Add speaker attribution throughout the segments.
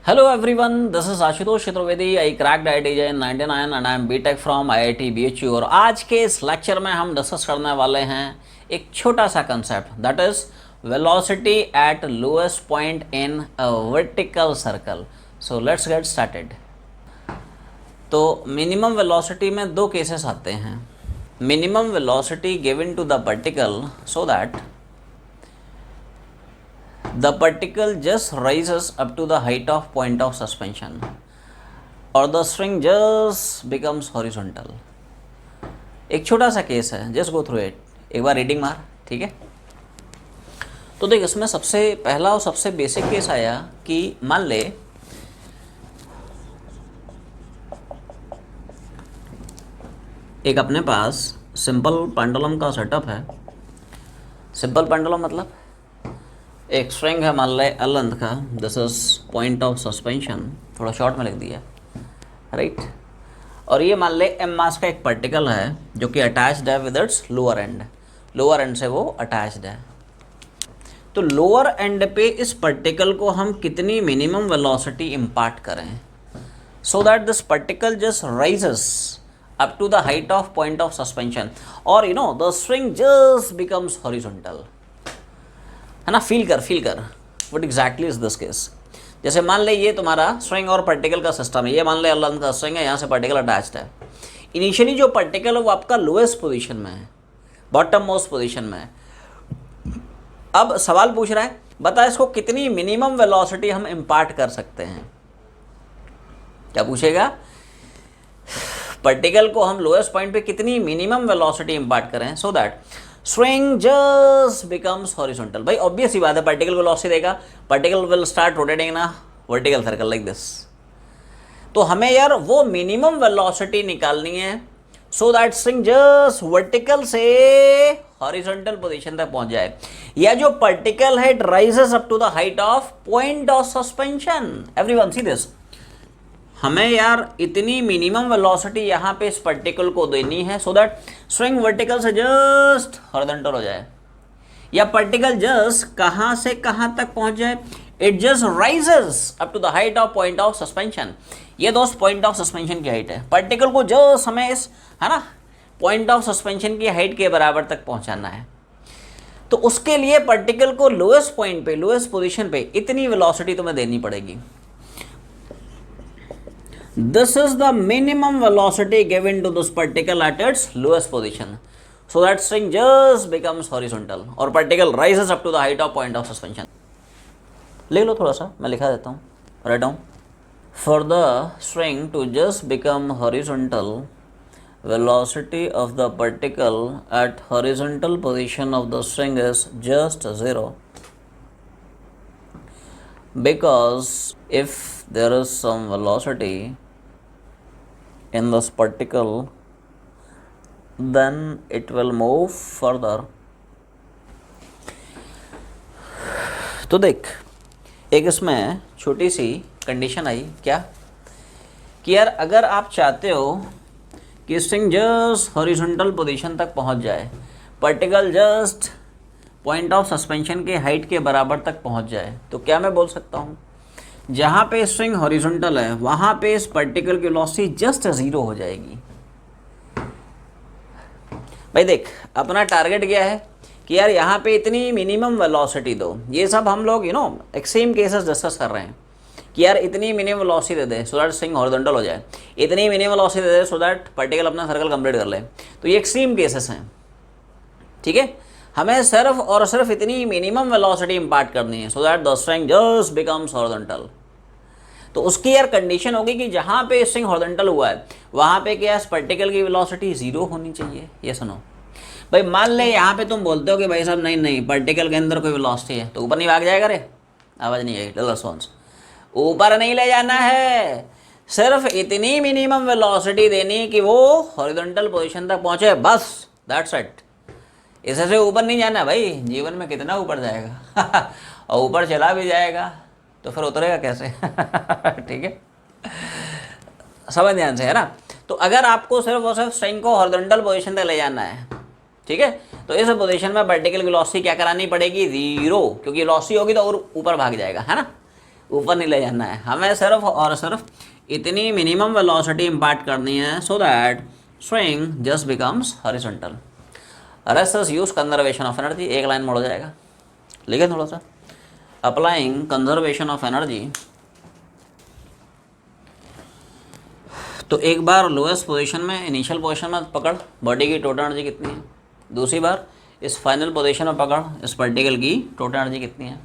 Speaker 1: Hello everyone, this is Ashutosh Chaturvedi. I cracked IIT in 99 and I am BTech from IIT BHU. और आज के इस lecture में हम डिस्कस करने वाले हैं एक छोटा सा concept, that is velocity at lowest point in a vertical circle. So let's get started. तो मिनिमम वेलोसिटी में दो केसेस आते हैं. Minimum velocity given to the particle so that the particle just rises up to the height of point of suspension or the string just becomes horizontal. एक छोटा सा case है, just go through it. एक बार reading मार, ठीक है. तो देख, इसमें सबसे पहला और सबसे बेसिक केस आया कि मान ले एक अपने पास सिंपल पेंडुलम का सेटअप है. सिंपल पेंडुलम मतलब एक स्ट्रिंग है, मान ले एल लेंथ का. This is point of suspension, थोड़ा शॉर्ट में लिख दिया, राइट. और ये मान ले एम मास का एक पार्टिकल है जो कि अटैच्ड है with its lower and. Lower and से वो अटैच्ड है. तो लोअर एंड पे इस पार्टिकल को हम कितनी मिनिमम वेलोसिटी इम्पार्ट करें so that this particle just rises up to the height of point of suspension और you know the string just becomes horizontal. है ना, फील कर what exactly is this case. जैसे मान ले ये तुम्हारा स्ट्रिंग और पार्टिकल का सिस्टम है. ये मान ले एल लेंथ का स्ट्रिंग है, यहाँ से पार्टिकल अटैच्ड है. इनिशियली जो पार्टिकल है वो आपका लोएस्ट पोजीशन में है, बॉटम मोस्ट पोजीशन में है. अब सवाल पूछ रहा है, बता इसको कितनी मिनिमम वेलोसिटी हम इम्पार्ट कर सकते हैं. क्या पूछेगा? पार्टिकल को हम लोएस्ट पॉइंट पे कितनी मिनिमम वेलोसिटी इम्पार्ट करें so that string just becomes horizontal. भाई ऑब्वियस ही बात है, पार्टिकल वेलोसिटी देगा, पार्टिकल विल स्टार्ट रोटेटिंग ना वर्टिकल सर्कल लाइक दिस. तो हमें यार वो मिनिमम वेलोसिटी निकालनी है so that string just vertical से हॉरिजॉन्टल पोजीशन तक पहुंच जाए. या जो पार्टिकल है it rises up to the height of point of suspension. Everyone see this. हमें यार इतनी मिनिमम वेलोसिटी यहाँ पे इस पार्टिकल को देनी है सो दैट स्ट्रिंग वर्टिकल से जस्ट हॉरिजॉन्टल हो जाए. या पार्टिकल जस्ट कहाँ से कहाँ तक पहुँच जाए, it just rises up to the height of point of suspension. ये दोस्त पॉइंट ऑफ सस्पेंशन की हाइट है. पार्टिकल को जस्ट हमें इस है ना पॉइंट ऑफ सस्पेंशन की हाइट के बराबर तक पहुँचाना है. तो उसके लिए पार्टिकल को लोएस्ट पॉइंट पे, लोएस्ट पोजिशन पे इतनी वेलोसिटी तुम्हें देनी पड़ेगी. This is the minimum velocity given to this particle at its lowest position, so that string just becomes horizontal or particle rises up to the height of point of suspension. ले लो थोड़ा सा, मैं लिखा देता हूँ, write down. For the string to just become horizontal, velocity of the particle at horizontal position of the string is just 0, because if there is some velocity in this particle then it will move further. तो देख, एक इसमें छोटी सी condition आई. क्या कि यार अगर आप चाहते हो कि स्ट्रिंग जस्ट हॉरिजॉन्टल पोजीशन तक पहुंच जाए, particle just point of suspension के हाइट के बराबर तक पहुंच जाए, तो क्या मैं बोल सकता हूं जहाँ पे स्ट्रिंग हॉरिजॉन्टल है वहाँ पे इस पार्टिकल की वेलोसिटी जस्ट 0 हो जाएगी. भाई देख, अपना टारगेट क्या है कि यार यहाँ पे इतनी मिनिमम वेलोसिटी दो. ये सब हम लोग you know extreme cases discuss कर रहे हैं कि यार इतनी minimum velocity they they so that string horizontal हो जाए, इतनी minimum velocity they they so that particle अपना सर्कल कंप्लीट कर ले. तो ये एक्सट्रीम केसेस हैं, ठीक है. हमें सिर्फ और सिर्फ इतनी मिनिमम वेलोसिटी इम्पार्ट करनी है so that the string just becomes horizontal. तो उसकी यार कंडीशन होगी कि जहाँ पे स्ट्रिंग हॉरिजॉन्टल हुआ है वहाँ पे क्या इस पार्टिकल की वेलोसिटी 0 होनी चाहिए. ये सुनो भाई, मान ले यहाँ पे तुम बोलते हो कि भाई साहब नहीं पार्टिकल के अंदर कोई वेलोसिटी है, तो ऊपर नहीं भाग जाएगा रे. आवाज़ नहीं आई, रिस्पॉन्स. ऊपर नहीं ले जाना है, सिर्फ इतनी मिनिमम वेलोसिटी देनी कि वो हॉरिजॉन्टल पोजीशन तक पहुँचे, बस दैट्स इट. इससे से ऊपर नहीं जाना भाई. जीवन में कितना ऊपर जाएगा और ऊपर चला भी जाएगा तो फिर उतरेगा कैसे ठीक है, समझ ध्यान से, है ना. तो अगर आपको सिर्फ और सिर्फ स्ट्रिंग को हॉरिजॉन्टल पोजीशन तक ले जाना है, ठीक है, तो इस पोजीशन में पार्टिकल की वेलोसिटी क्या करानी पड़ेगी? 0, क्योंकि वेलोसिटी होगी तो और ऊपर भाग जाएगा, है ना. ऊपर नहीं ले जाना है, हमें सिर्फ और सिर्फ इतनी मिनिमम वेलोसिटी इम्पार्ट करनी है so that swing just becomes horizontal. Rest use conservation of energy, एक लाइन मोड़ जाएगा, लेकिन थोड़ा सा अप्लाइंग कंजर्वेशन ऑफ एनर्जी। तो एक बार लोएस्ट पोजीशन में, इनिशियल पोजीशन में पकड़, बॉडी की टोटल एनर्जी कितनी है। दूसरी बार इस फाइनल पोजीशन में पकड़, इस पार्टिकल की टोटल एनर्जी कितनी है।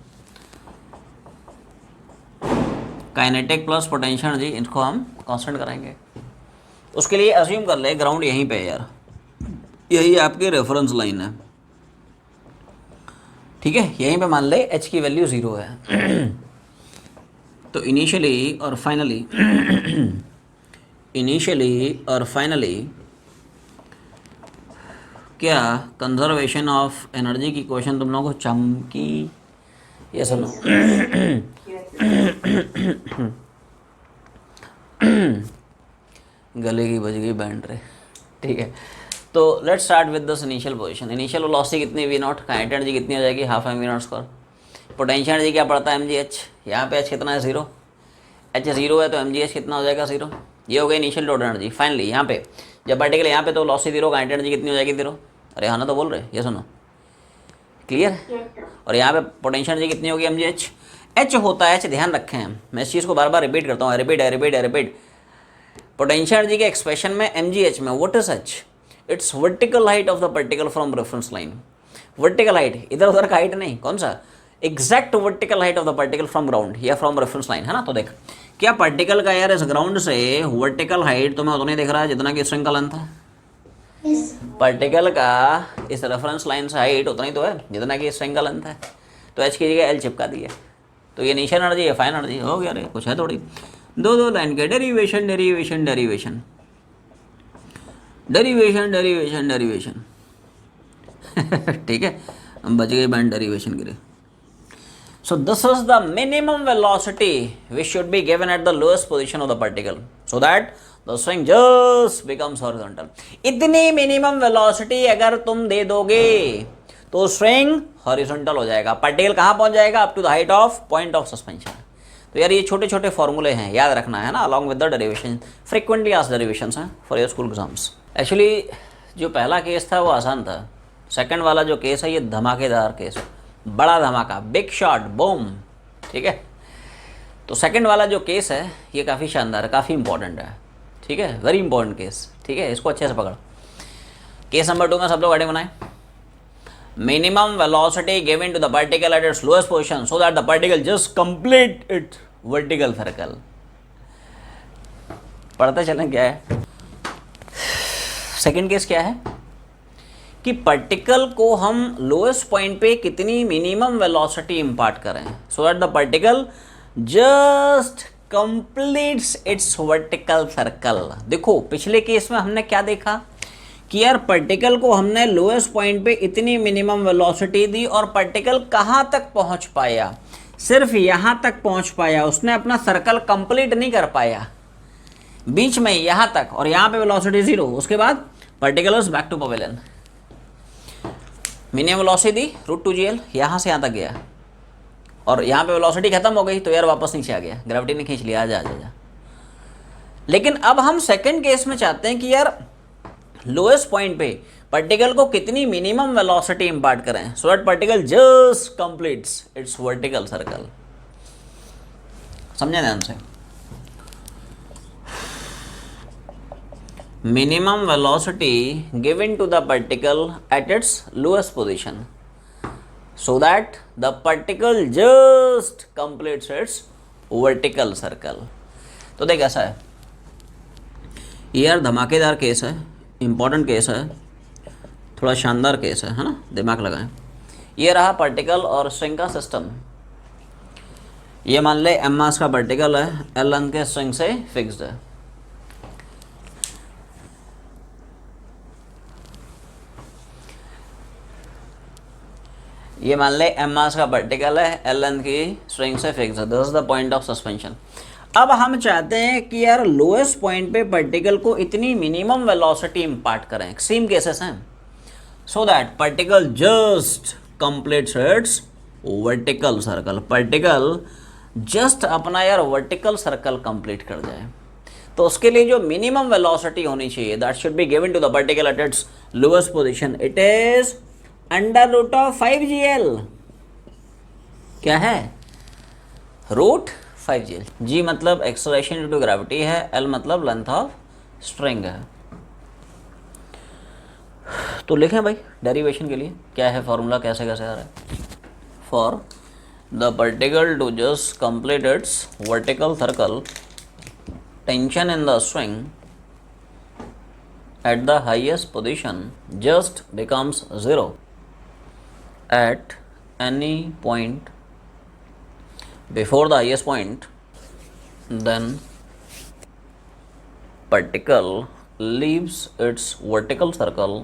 Speaker 1: काइनेटिक प्लस पोटेंशियल एनर्जी, इनको हम कांस्टेंट कराएंगे। उसके लिए अज्यूम कर ले ग्राउंड यहीं पे है यार, यही आपकी रेफरेंस लाइन है, ठीक है। यहीं पे मान ले एच की वैल्यू 0 है। तो इनिशियली और फाइनली क्या कंजर्वेशन ऑफ एनर्जी की क्वेश्चन तुम लोगों को चमकी, ये सुनो। गले की बज गई बैंड रे, ठीक है। तो let's start with this initial position. Initial velocity कितनी, वी नॉट, काइनेटिक एनर्जी कितनी हो जाएगी, half m v naught square. Potential energy क्या पड़ता है, mgh, यहाँ पे h कितना है 0, h 0 है तो mgh कितना हो जाएगा 0। ये हो गई इनिशियल टोटल एनर्जी। फाइनली यहाँ पे जब पार्टिकल यहाँ पे तो वेलोसिटी 0, काइनेटिक एनर्जी कितनी हो जाएगी 0। अरे हाँ ना, तो बोल रहे, ये सुनो, क्लियर। और यहाँ पे पोटेंशियल एनर्जी कितनी होगी mgh, h होता है, h ध्यान रखें हम, मैं इस चीज़ को बार बार रिपीट करता हूँ, रिपीट। पोटेंशियल एनर्जी के एक्सप्रेशन में mgh में what is h, it's vertical height of the particle from reference line. Vertical height, इधर उधर का हाइट नहीं, कौन सा, exact vertical height of the particle from ground या फ्रॉम रेफरेंस लाइन, है ना। तो देख क्या पार्टिकल का यार इस ग्राउंड से वर्टिकल हाइट तुम्हें उतना ही दिख रहा है जितना कि स्ट्रिंग का लेंथ है। पार्टिकल का इस रेफरेंस लाइन से हाइट उतना ही तो है जितना कि स्ट्रिंग का लेंथ है। तो एच की जगह एल चिपका दी है, तो ये इनिशियल एनर्जी है, फाइनल एनर्जी हो गया। रे कुछ है थोड़ी, दो लाइन के डेरिवेशन, ठीक है, हम बच गए बैंड डेरिवेशन गिरे। So this is the minimum velocity which should be given at the lowest position of the particle so that the swing just becomes horizontal. इतनी minimum velocity अगर तुम दे दोगे तो swing horizontal हो जाएगा, पार्टिकल कहाँ पहुँच जाएगा, up to the height of point of suspension। तो यार ये छोटे छोटे फॉर्मूले हैं, याद रखना है ना, along with the derivation, frequently asked derivations हैं for your school exams। Actually जो पहला केस था वो आसान था, सेकंड वाला जो केस है ये धमाकेदार केस, बड़ा धमाका, बिग शॉट, बूम, ठीक है। तो सेकंड वाला जो केस है ये काफ़ी शानदार है, काफ़ी इंपॉर्टेंट है, ठीक है, वेरी इंपॉर्टेंट केस, ठीक है। इसको अच्छे से पकड़। केस नंबर 2 में सब लोग गाड़ी बनाए। Minimum velocity given to the particle at its lowest position so that the particle just complete it vertical circle. पढ़ते चलें क्या है। सेकंड केस क्या है कि पार्टिकल को हम लोएस्ट पॉइंट पे कितनी मिनिमम वेलोसिटी इम्पार्ट करें so that the particle just completes it's vertical circle. देखो पिछले केस में हमने क्या देखा कि यार पार्टिकल को हमने लोएस्ट पॉइंट पे इतनी मिनिमम वेलोसिटी दी और पार्टिकल कहाँ तक पहुँच पाया, सिर्फ यहाँ तक पहुँच पाया, उसने अपना सर्कल कंप्लीट नहीं कर पाया, बीच में यहाँ तक, और यहाँ पे वेलोसिटी 0। उसके बाद particle is back to pavilion, minimum velocity दी √2gl, यहाँ से यहाँ तक गया और यहाँ पे वेलोसिटी खत्म हो गई तो यार वापस नीचे आ गया, ग्रेविटी ने खींच लिया, आजा आजा। लेकिन अब हम सेकंड केस में चाहते हैं कि यार लोएस्ट पॉइंट पे पार्टिकल को कितनी मिनिमम वेलोसिटी इम्पार्ट करें so that particle just completes it's vertical circle. समझे ध्यान से, minimum velocity given to the particle at its lowest position so that the particle just completes its vertical circle। तो देख ऐसा है, ये यार धमाकेदार केस है, इम्पॉर्टेंट केस है, थोड़ा शानदार केस है ना, दिमाग लगाएं। ये रहा पार्टिकल और स्ट्रिंग का सिस्टम। ये मान ले m मास का पार्टिकल है, l लेंथ के स्ट्रिंग से फिक्स्ड है। ये मान ले m मास का पार्टिकल है, l लेंथ की स्ट्रिंग से फिक्स है, this is the point of suspension. अब हम चाहते हैं कि यार लोएस्ट पॉइंट पे पार्टिकल को इतनी मिनिमम वेलोसिटी इम्पार्ट करें, सेम केसेस हैं, so that particle just completes it's vertical circle, particle just अपना यार वर्टिकल सर्कल कंप्लीट कर जाए, तो उसके लिए जो मिनिमम वेलोसिटी होनी चाहिए that should be given to the particle at its lowest position, it is under root of 5gl। क्या है? Root 5gl। जी मतलब एक्सेलरेशन ड्यू टू ग्रेविटी है, एल मतलब लेंथ ऑफ स्ट्रिंग है। तो लिखें भाई डेरिवेशन के लिए क्या है फॉर्मूला, कैसे कैसे आ रहा है। For the particle to just complete its vertical circle, tension in the string at the highest position just becomes 0 at any point before the highest point, then particle leaves its vertical circle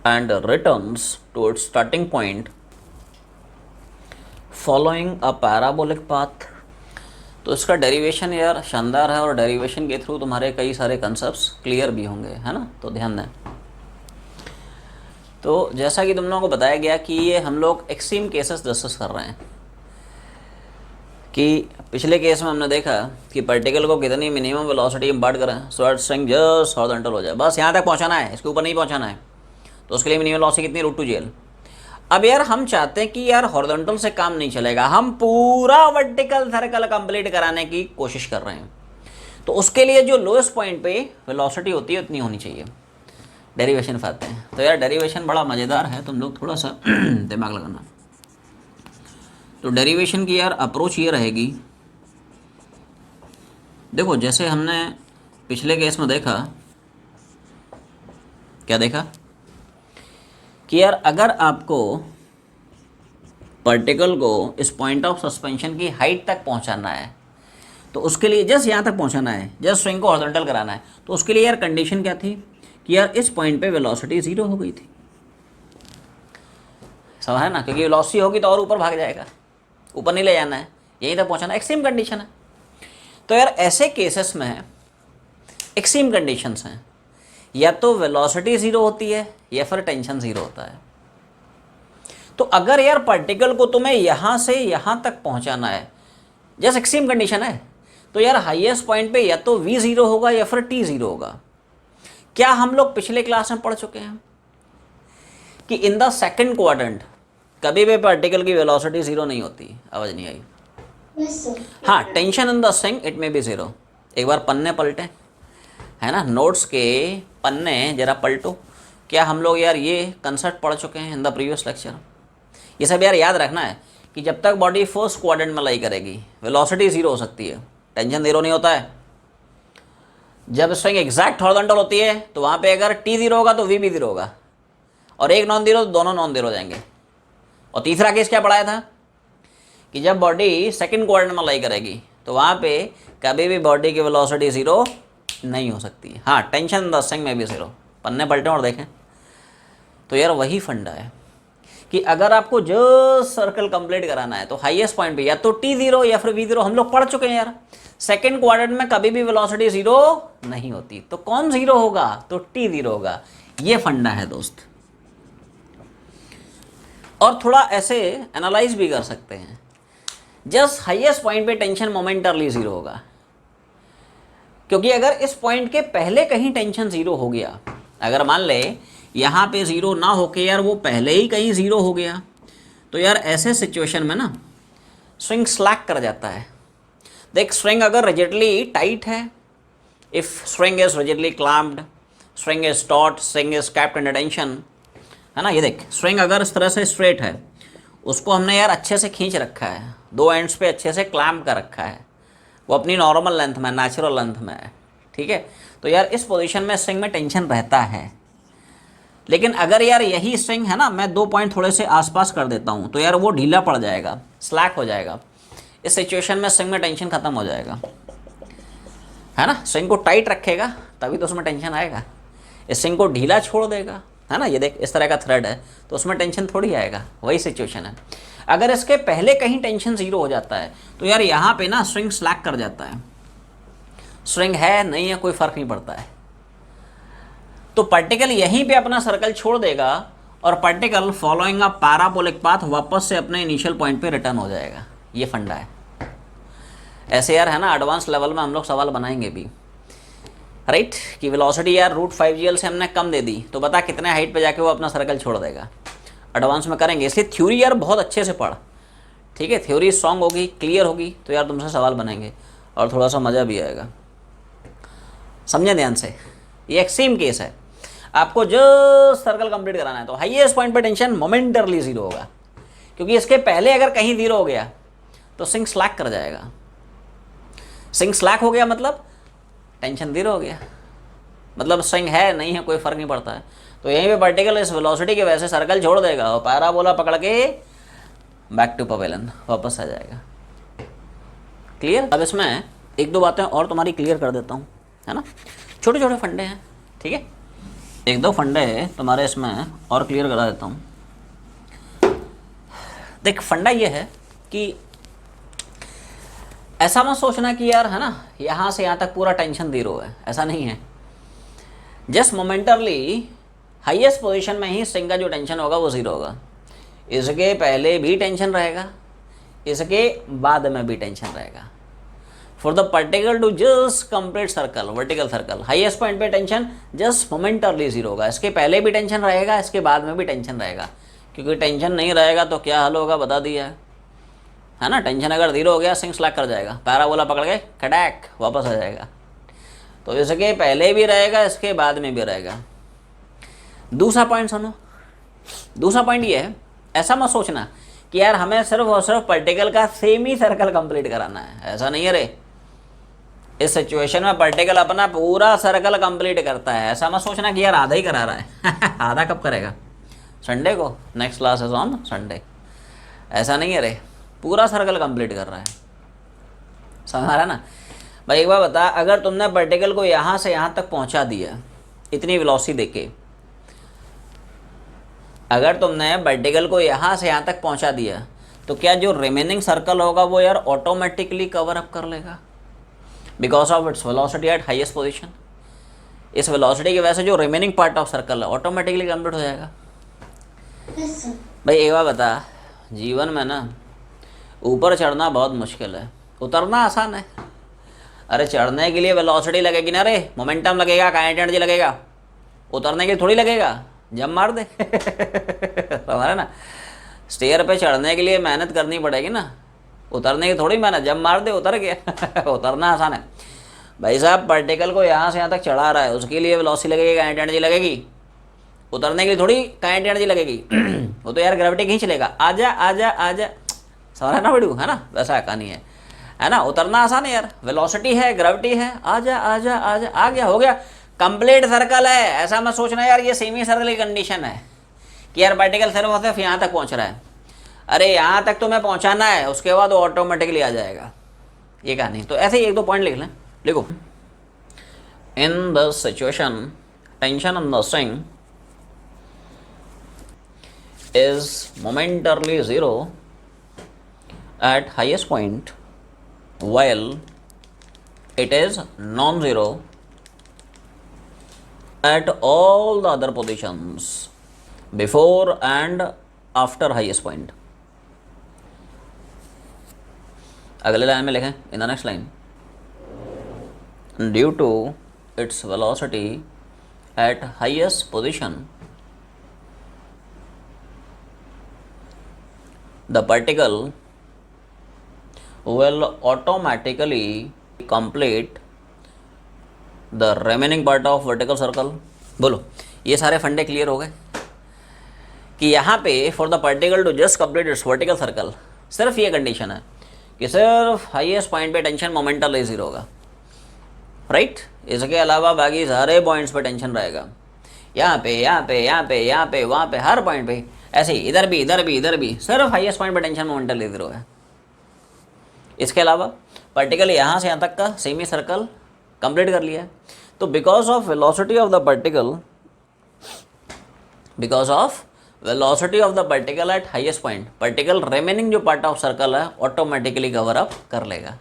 Speaker 1: and returns to its starting point following a parabolic path. तो इसका derivation यार शानदार है और derivation के through तुम्हारे कई सारे कंसेप्ट्स क्लियर भी होंगे, है ना, तो ध्यान दें। तो जैसा कि तुम लोगों को बताया गया कि ये हम लोग एक्सट्रीम केसेस डिस्कस कर रहे हैं, कि पिछले केस में हमने देखा कि पार्टिकल को कितनी मिनिमम वेलोसिटी इम्पार्ट करें so that string just horizontal हो जाए, बस यहाँ तक पहुँचाना है, इसके ऊपर नहीं पहुँचाना है। तो उसके लिए मिनिमम वेलोसिटी कितनी, √2gl। अब यार हम चाहते हैं कि यार हॉरिजॉन्टल से काम नहीं चलेगा, हम पूरा वर्टिकल सर्कल कंप्लीट कराने की कोशिश कर रहे हैं। तो उसके लिए जो लोएस्ट पॉइंट पे वेलोसिटी होती है उतनी होनी चाहिए। डेरिवेशन पाते हैं, तो यार डेरिवेशन बड़ा मज़ेदार है, तुम लोग थोड़ा सा दिमाग लगाना। तो डेरिवेशन की यार अप्रोच ये रहेगी, देखो जैसे हमने पिछले केस में देखा, क्या देखा कि यार अगर आपको पार्टिकल को इस पॉइंट ऑफ सस्पेंशन की हाइट तक पहुंचाना है तो उसके लिए जस्ट यहाँ तक पहुंचाना है, जस्ट स्ट्रिंग को हॉरिजॉन्टल कराना है, तो उसके लिए यार कंडीशन क्या थी कि यार इस पॉइंट पे वेलोसिटी 0 हो गई थी। समझ है ना, क्योंकि वेलोसिटी होगी तो और ऊपर भाग जाएगा, ऊपर नहीं ले जाना है, यहीं तक पहुँचाना, एक्सट्रीम कंडीशन है। तो यार ऐसे केसेस में एक्सट्रीम कंडीशंस हैं, या तो वेलोसिटी 0 होती है या फिर टेंशन 0 होता है। तो अगर यार पार्टिकल को तुम्हें यहाँ से यहाँ तक पहुँचाना है, जैसे एक्सट्रीम कंडीशन है, तो यार हाईएस्ट पॉइंट पे या तो v0 होगा या फिर t0 होगा। क्या हम लोग पिछले क्लास में पढ़ चुके हैं कि इन द सेकंड क्वाड्रेंट कभी भी पार्टिकल की वेलोसिटी 0 नहीं होती। आवाज़ नहीं आई? हाँ, tension in the string it may be 0। एक बार पन्ने पलटें, है ना, नोट्स के पन्ने जरा पलटो। क्या हम लोग यार ये कंसेप्ट पढ़ चुके हैं इन द प्रीवियस लेक्चर? ये सब यार याद रखना है कि जब तक बॉडी फर्स्ट क्वाड्रेंट में लाई करेगी वेलोसिटी 0 हो सकती है, टेंशन 0 नहीं होता है। जब स्ट्रिंग एग्जैक्ट हॉरिजॉन्टल होती है तो वहाँ पे अगर t 0 होगा तो v भी 0 होगा, और एक नॉन 0 तो दोनों नॉन 0 हो जाएंगे। और तीसरा केस क्या पढ़ाया था कि जब बॉडी सेकंड क्वाड्रेंट में लाई करेगी तो वहाँ पे कभी भी बॉडी की वेलोसिटी 0 नहीं हो सकती। हाँ, टेंशन द स्ट्रिंग में भी 0। पन्ने पलटें और देखें। तो यार वही फंडा है कि अगर आपको जो सर्कल कंप्लीट कराना है तो हाईएस्ट पॉइंट पे या तो t0 या फिर v0, हम लोग पढ़ चुके हैं यार। सेकंड क्वाड्रेंट में कभी भी वेलोसिटी 0 नहीं होती, तो कौन 0 होगा? तो t0 होगा। ये फंडा है दोस्त। और थोड़ा ऐसे एनालाइज भी कर सकते हैं, जस्ट हाईएस्ट पॉइंट पे टेंशन मोमेंटरली 0 होगा, क्योंकि अगर इस पॉइंट के पहले कहीं टेंशन 0 हो गया, अगर मान ले यहाँ पे 0 ना होके यार वो पहले ही कहीं 0 हो गया, तो यार ऐसे सिचुएशन में ना स्ट्रिंग स्लैक कर जाता है। देख, स्ट्रिंग अगर रिजिडली टाइट है, if string is rigidly clamped, string is taught, string is capped under tension, है ना। ये देख, स्ट्रिंग अगर इस तरह से स्ट्रेट है, उसको हमने यार अच्छे से खींच रखा है, दो एंड्स पे अच्छे से क्लैम्प कर रखा है, वो अपनी नॉर्मल लेंथ में, नेचुरल लेंथ में है, ठीक है। तो यार इस पोजीशन में स्ट्रिंग में टेंशन रहता है। लेकिन अगर यार यही स्ट्रिंग है ना, मैं 2 पॉइंट थोड़े से आसपास कर देता हूँ तो यार वो ढीला पड़ जाएगा, स्लैक हो जाएगा। इस सिचुएशन में स्ट्रिंग में टेंशन खत्म हो जाएगा, है ना। स्ट्रिंग को टाइट रखेगा तभी तो उसमें टेंशन आएगा। इस स्ट्रिंग को ढीला छोड़ देगा, है ना, ये देख इस तरह का थ्रेड है तो उसमें टेंशन थोड़ी आएगा। वही सिचुएशन है। अगर इसके पहले कहीं टेंशन 0 हो जाता है तो यार यहाँ पे ना स्ट्रिंग स्लैक कर जाता है। स्ट्रिंग है नहीं है कोई फ़र्क नहीं पड़ता है। तो पार्टिकल यहीं पे अपना सर्कल छोड़ देगा और particle following a parabolic path वापस से अपने इनिशियल पॉइंट पे रिटर्न हो जाएगा। ये फंडा है। ऐसे यार है ना, एडवांस लेवल में हम लोग सवाल बनाएंगे भी, राइट, कि वेलोसिटी यार √5gl से हमने कम दे दी तो बता कितने हाइट पे जाके वो अपना सर्कल छोड़ देगा। एडवांस में करेंगे, इसलिए थ्योरी यार बहुत अच्छे से पढ़, ठीक है। थ्योरी स्ट्रॉन्ग होगी, क्लियर होगी, तो यार तुमसे सवाल बनेंगे और थोड़ा सा मज़ा भी आएगा। समझे ध्यान से, ये एक सेम केस है। आपको जो सर्कल कंप्लीट कराना है तो हाईएस्ट पॉइंट पे टेंशन मोमेंटरली जीरो होगा, क्योंकि इसके पहले अगर कहीं जीरो हो गया तो सिंक स्लैक कर जाएगा। सिंक स्लैक हो गया मतलब टेंशन जीरो हो गया, मतलब सिंक है नहीं है कोई फर्क नहीं पड़ता है। तो यहीं पे पार्टिकल इस वेलोसिटी की वजह से सर्कल छोड़ देगा और पैराबोला पकड़ के बैक टू पवेलियन वापस आ जाएगा। क्लियर? अब इसमें एक दो बातें और तुम्हारी क्लियर कर देता हूँ, है ना। छोटे छोटे फंडे हैं, ठीक है, एक दो फंडे तुम्हारे इसमें और क्लियर करा देता हूँ। देख, फंडा ये है कि ऐसा मत सोचना कि यार है ना यहाँ से यहाँ तक पूरा टेंशन जीरो है, ऐसा नहीं है। जस्ट मोमेंटरली हाईएस्ट पोजीशन में ही स्ट्रिंग का जो टेंशन होगा वो जीरो होगा। इसके पहले भी टेंशन रहेगा, इसके बाद में भी टेंशन रहेगा। For the particle to just complete circle, vertical circle, highest point पे टेंशन जस्ट मोमेंटरली जीरो होगा। इसके पहले भी टेंशन रहेगा, इसके बाद में भी टेंशन रहेगा, क्योंकि टेंशन नहीं रहेगा तो क्या हल होगा बता दिया है ना। टेंशन अगर जीरो हो गया सिंक स्लैक कर जाएगा, पैराबोला पकड़ के कड़ैक वापस आ जाएगा। तो इसके पहले भी रहेगा, इसके बाद में भी रहेगा। दूसरा पॉइंट सुनो, दूसरा पॉइंट ये है, ऐसा मत सोचना कि यार हमें सिर्फ और सिर्फ पार्टिकल का सेम ही सर्कल कंप्लीट कराना है, ऐसा नहीं है रे। इस सिचुएशन में पार्टिकल अपना पूरा सर्कल कंप्लीट करता है, ऐसा मत सोचना कि यार आधा ही करा रहा है आधा कब करेगा? संडे को, next class is on Sunday. ऐसा नहीं है रे, पूरा सर्कल कंप्लीट कर रहा है, समझ रहा है ना भाई। एक बार बता, अगर तुमने पार्टिकल को यहाँ से यहाँ तक पहुँचा दिया इतनी वेलोसिटी देके, अगर तुमने पार्टिकल को यहाँ से यहाँ तक पहुँचा दिया तो क्या जो रिमेनिंग सर्कल होगा वो यार ऑटोमेटिकली कवर अप कर लेगा, because of its velocity at highest position. इस वेलोसिटी की वजह से जो रिमेनिंग पार्ट ऑफ सर्कल है ऑटोमेटिकली कंप्लीट हो जाएगा। भाई एक बार बता, जीवन में ना ऊपर चढ़ना बहुत मुश्किल है, उतरना आसान है। अरे चढ़ने के लिए वेलोसिटी लगेगी ना रे, मोमेंटम लगेगा, काइनेटिक एनर्जी लगेगा। उतरने के लिए थोड़ी लगेगा, जंप मार दे समझ ना। स्टेयर पे चढ़ने के लिए मेहनत करनी पड़ेगी ना, उतरने की थोड़ी मेहनत, जंप मार दे उतर गया उतरना आसान है। भाई साहब पार्टिकल को यहाँ से यहाँ तक चढ़ा रहा है, उसके लिए वेलोसिटी लगेगी, काइनेटिक एनर्जी लगेगी। उतरने के लिए थोड़ी काइनेटिक एनर्जी लगेगी वो तो यार ग्रेविटी खींच लेगा, आजा आजा आजा, समझ ना बड़ू, है ना। वैसा कहानी है ना। उतरना आसान है यार, वेलोसिटी है, ग्रेविटी है, आजा आजा आजा, आ गया, हो गया, कंप्लीट सर्कल है। ऐसा मत सोचना यार ये सेमी सर्कल की कंडीशन है कि यार पार्टिकल सिर्फ यहाँ तक पहुँच रहा है। अरे यहाँ तक तुम्हें पहुँचाना है, उसके बाद वो ऑटोमेटिकली आ जाएगा, ये कहानी। तो ऐसे ही एक दो पॉइंट लिख लें, लिखो। In the situation tension on the string is momentarily zero at highest point, while it is non-zero at all the other positions before and after highest point. अगले लाइन में लिखें, in the next line, due to its velocity at highest position, the particle will automatically complete the remaining part of vertical circle. बोलो, ये सारे फंडे clear हो गए कि यहाँ पे for the particle to just complete its vertical circle सिर्फ ये कंडीशन है कि सिर्फ हाईएस्ट पॉइंट पे टेंशन मोमेंटली जीरो होगा, राइट। इसके अलावा बाकी सारे पॉइंट्स पे टेंशन रहेगा, यहाँ पे यहाँ पे यहाँ पे यहाँ पे वहाँ पे, हर पॉइंट पे। ऐसे ही इधर भी इधर भी इधर भी, सिर्फ हाईएस्ट पॉइंट पे टेंशन मोमेंटली जीरो है। इसके अलावा पार्टिकल यहाँ से यहाँ तक का सेमी सर्कल कंप्लीट कर लिया है। तो because of velocity of the particle, because of velocity of the particle eight highest point, particle remaining जो पार्ट ऑफ सर्कल है ऑटोमेटिकली कवर अप कर लेगा।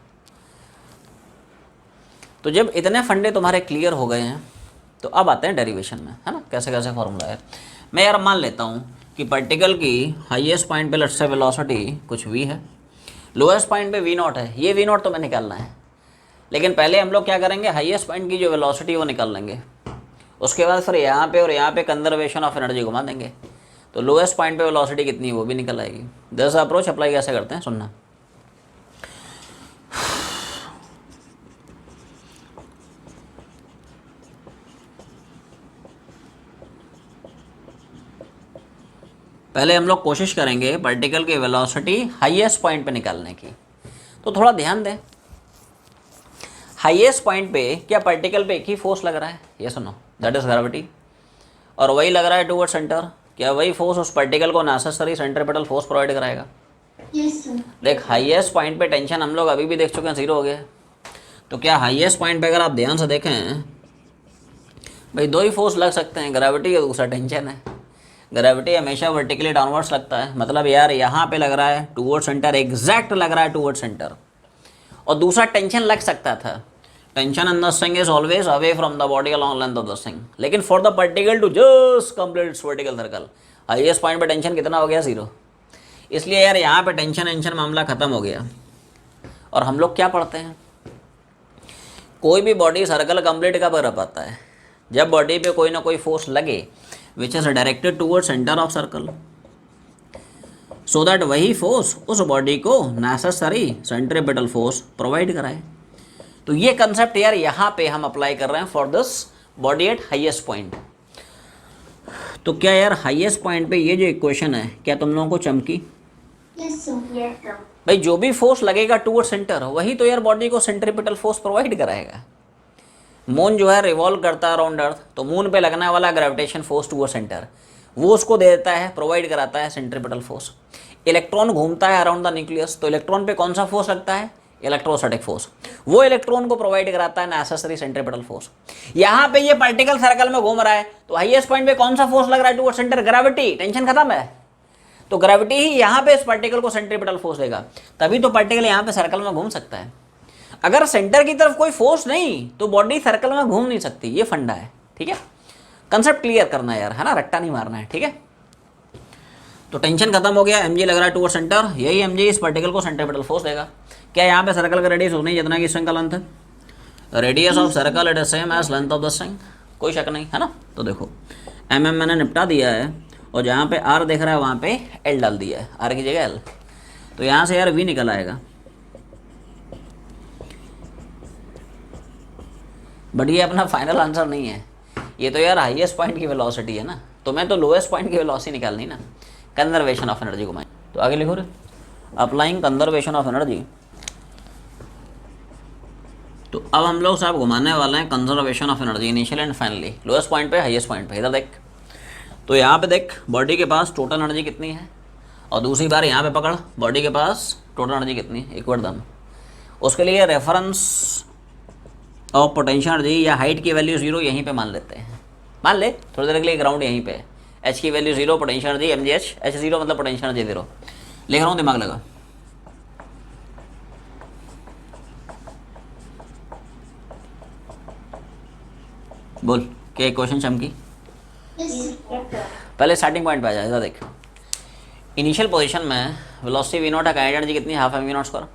Speaker 1: तो जब इतने फंडे तुम्हारे क्लियर हो गए हैं तो अब आते हैं डेरिवेशन में, है ना, कैसे कैसे फॉर्मूला है। मैं यार मान लेता हूँ कि पार्टिकल की हाईएस्ट पॉइंट पे लेट्स से वेलोसिटी कुछ v है, लोएस्ट पॉइंट पे वी नॉट है, ये वी नॉट तो मैं निकालना है, लेकिन पहले हम लोग क्या करेंगे, हाईएस्ट पॉइंट की जो वेलोसिटी वो निकाल लेंगे, उसके बाद फिर यहाँ पे और यहाँ पे कंजर्वेशन ऑफ एनर्जी घुमा देंगे, तो लोएस्ट पॉइंट पे वेलोसिटी कितनी है वो भी निकल आएगी। दिस अप्रोच अप्लाई कैसे करते हैं सुनना। पहले हम लोग कोशिश करेंगे पार्टिकल की वेलोसिटी हाईएस्ट पॉइंट पे निकालने की। तो थोड़ा ध्यान दें, हाईएस्ट पॉइंट पे क्या पार्टिकल पे एक ही फोर्स लग रहा है, ये सुनो, दैट इज ग्रेविटी, और वही लग रहा है टुवर्ड सेंटर, क्या वही फोर्स उस पार्टिकल को नेसेसरी सेंट्रीपिटल फोर्स प्रोवाइड कराएगा?
Speaker 2: Yes sir.
Speaker 1: देख हाईएस्ट पॉइंट पे टेंशन हम लोग अभी भी देख चुके हैं, जीरो हो गया। तो क्या हाईएस्ट पॉइंट पे अगर आप ध्यान से देखें भाई, दो ही फोर्स लग सकते हैं, ग्रेविटी और दूसरा टेंशन है। ग्रेविटी हमेशा वर्टिकली डाउनवर्ड्स लगता है, मतलब यार यहाँ पे लग रहा है टुवर्ड सेंटर, एग्जैक्ट लग रहा है टुवर्ड सेंटर, और दूसरा टेंशन लग सकता था, tension in the thing is always away from the body along length of the thing, लेकिन for the particle to just complete its vertical circle, highest point पे टेंशन कितना हो गया, जीरो। इसलिए यार यहाँ पे टेंशन मामला खत्म हो गया। और हम लोग क्या पढ़ते हैं, कोई भी बॉडी सर्कल कंप्लीट कब कर पाता है, जब बॉडी पे कोई ना कोई फोर्स लगे which is directed toward centre of circle, so that वही फोर्स उस बॉडी को नेसेसरी सेंट्रीपिटल फोर्स प्रोवाइड कराए। तो ये कंसेप्ट यार यहाँ पे हम अप्लाई कर रहे हैं for this body at highest point. तो क्या यार हाईएस्ट पॉइंट पे ये जो इक्वेशन है क्या तुम लोगों को चमकी?
Speaker 2: Yes sir.
Speaker 1: भाई जो भी फोर्स लगेगा टूवर्ड सेंटर वही तो यार बॉडी को सेंट्रीपिटल फोर्स प्रोवाइड कराएगा। मून जो है रिवॉल्व करता है अराउंड अर्थ, तो मून पे लगने वाला ग्रेविटेशन फोर्स टूवर्ड सेंटर वो उसको दे देता है, प्रोवाइड कराता है सेंट्रीपिटल फोर्स। इलेक्ट्रॉन घूमता है अराउंड द न्यूक्लियस, तो इलेक्ट्रॉन पे कौन सा फोर्स लगता है, इलेक्ट्रोस्टैटिक फोर्स, वो इलेक्ट्रॉन को प्रोवाइड कराता है नेसेसरी सेंट्रीपिटल फोर्स। यहाँ पे ये पार्टिकल सर्कल में घूम रहा है, तो हाईएस्ट पॉइंट पे कौन सा फोर्स लग रहा है टूवर्ड सेंटर, ग्रेविटी, टेंशन खत्म है। तो ग्रेविटी ही यहाँ पे इस पार्टिकल को सेंट्रीपिटल फोर्स देगा, तभी तो पार्टिकल यहाँ पे सर्कल में घूम सकता है। अगर सेंटर की तरफ कोई फोर्स नहीं तो बॉडी सर्कल में घूम नहीं सकती, ये फंडा है, ठीक है। कंसेप्ट क्लियर करना है यार, है ना, रट्टा नहीं मारना है, ठीक है। तो टेंशन खत्म हो गया, mg लग रहा है टूवर्ड सेंटर, यही mg इस पार्टिकल को सेंट्रीपिटल फोर्स देगा। क्या यहाँ पे सर्कल का रेडियस उतना ही जितना कि स्ट्रिंग का लेंथ है, radius of circle it is same as length of the string, कोई शक नहीं, है ना। तो देखो mm मैंने निपटा दिया है, और जहाँ पे r देख रहा है वहाँ पे l डाल दिया है, r की जगह l, तो यहाँ से यार v निकल आएगा। बट ये अपना फाइनल आंसर नहीं है, ये तो यार हाईएस्ट पॉइंट की वेलोसिटी है ना, तो मैं तो लोएस्ट पॉइंट की वेलोसिटी निकालनी ना, कंजर्वेशन ऑफ एनर्जी घुमाएं। तो आगे लिखो रे, अप्लाइंग कंजर्वेशन ऑफ एनर्जी। तो अब हम लोग साहब घुमाने वाले हैं conservation of energy, initial and finally, lowest point पे हाईएस्ट पॉइंट पे। इधर देख, तो यहाँ पे देख बॉडी के पास टोटल एनर्जी कितनी है, और दूसरी बार यहाँ पे पकड़ बॉडी के पास टोटल एनर्जी कितनी है, इक्वल दम। उसके लिए रेफरेंस और पोटेंशियल एनर्जी या हाइट की वैल्यू 0 यहीं पे मान लेते हैं, मान ले थोड़ी देर के लिए, ग्राउंड यहीं पे है, h की value 0, potential energy mgh, h0 मतलब पोटेंशियल एनर्जी 0, लिख रहा हूँ, दिमाग लगा। बोल क्या क्वेश्चन चमकी? पहले स्टार्टिंग पॉइंट पे आ जाए, देख इनिशियल पोजीशन में वेलोसिटी v0 है, काइनेटिक एनर्जी कितनी है, half m v0 square.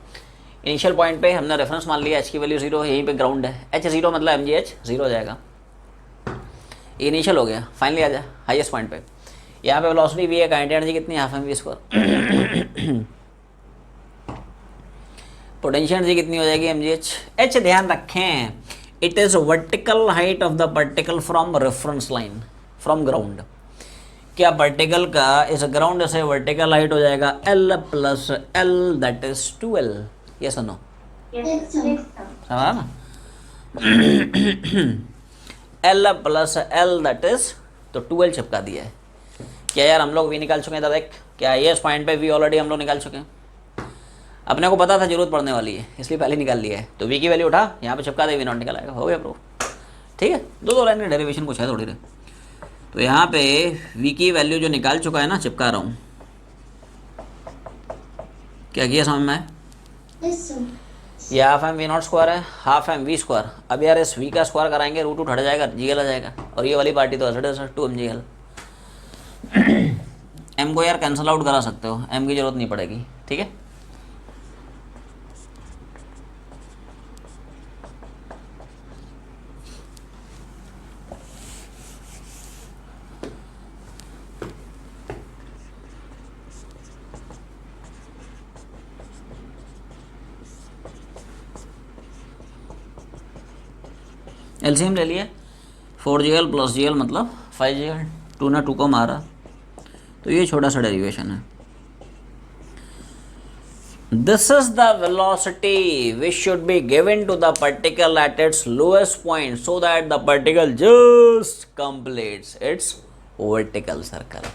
Speaker 1: Initial point पे हमने रेफरेंस मान लिया, h की वैल्यू 0 है, यहीं पे ग्राउंड है, h0 मतलब mgh 0 हो जाएगा, इनिशियल हो गया। फाइनली आ जाए हाईएस्ट पॉइंट पे, यहाँ पे वेलोसिटी v है, काइनेटिक एनर्जी कितनी है, half m v square. Potential energy कितनी हो जाएगी, mgh। h ध्यान रखें, it is vertical height of the particle from reference line, from ground. क्या पार्टिकल का इस ग्राउंड से वर्टिकल हाइट हो जाएगा l plus l, that is 2l, ये सुनो, समझा ना, l plus l that is, तो 2l चिपका दिया है। क्या यार हम लोग v निकाल चुके हैं, देख क्या ये इस पॉइंट पे v ऑलरेडी हम लोग निकाल चुके हैं, अपने को पता था जरूरत पड़ने वाली है इसलिए पहले निकाल लिया है। तो v की वैल्यू उठा, यहाँ पे चिपका दे, v नॉट निकल आएगा, हो गया प्रूफ, ठीक है। दो लाइन की डेरिवेशन कुछ है थोड़ी देर। तो यहाँ पे v की वैल्यू जो निकाल चुका है ना, चिपका रहा हूँ, क्या किया समझ में? ये half m v naught square है, हाफ एम वी स्क्वायर। अब यार इस वी का स्क्वायर कराएंगे, रूट हट जाएगा, जी एल आ जाएगा, और ये वाली पार्टी तो असड 2 एम जी एल। एम को यार कैंसिल आउट करा सकते हो, एम की जरूरत नहीं पड़ेगी, ठीक है। एलसीएम ले लिया, 4gl प्लस gl मतलब 5gl, 2 ना 2 को मारा, तो ये छोटा सा डेरिवेशन है। This is the velocity which should be given to the particle at its lowest point so that the particle just completes its vertical circle.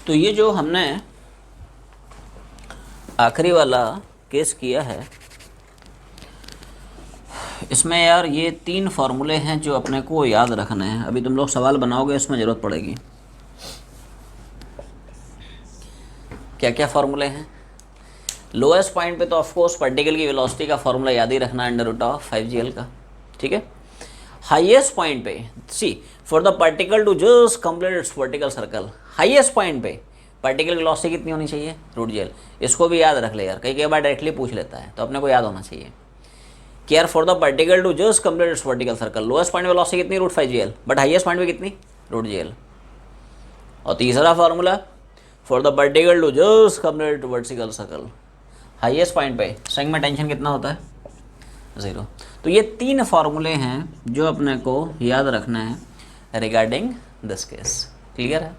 Speaker 1: तो ये जो हमने आखिरी वाला केस किया है, इसमें यार ये 3 फार्मूले हैं जो अपने को याद रखने हैं। अभी तुम लोग सवाल बनाओगे, इसमें ज़रूरत पड़ेगी। क्या क्या फार्मूले हैं? लोएस्ट पॉइंट पे तो ऑफ कोर्स पार्टिकल की वेलोसिटी का फार्मूला याद ही रखना, √5gl का, ठीक है। हाईएस्ट पॉइंट पे see for the particle to just complete its vertical circle, highest point पे पार्टिकल की वेलोसिटी कितनी होनी चाहिए? √gl। इसको भी याद रख ले यार, कई बार डायरेक्टली पूछ लेता है, तो अपने को याद होना चाहिए कि यार for the particle to just complete its vertical circle lowest point velocity कितनी? √5gl, बट हाईएस्ट पॉइंट पे कितनी? √gl। और तीसरा formula for the particle to just complete vertical circle, highest point पे स्ट्रिंग में टेंशन कितना होता है? 0। तो ये 3 फार्मूले हैं जो अपने को याद रखना है रिगार्डिंग दिस केस। क्लियर है?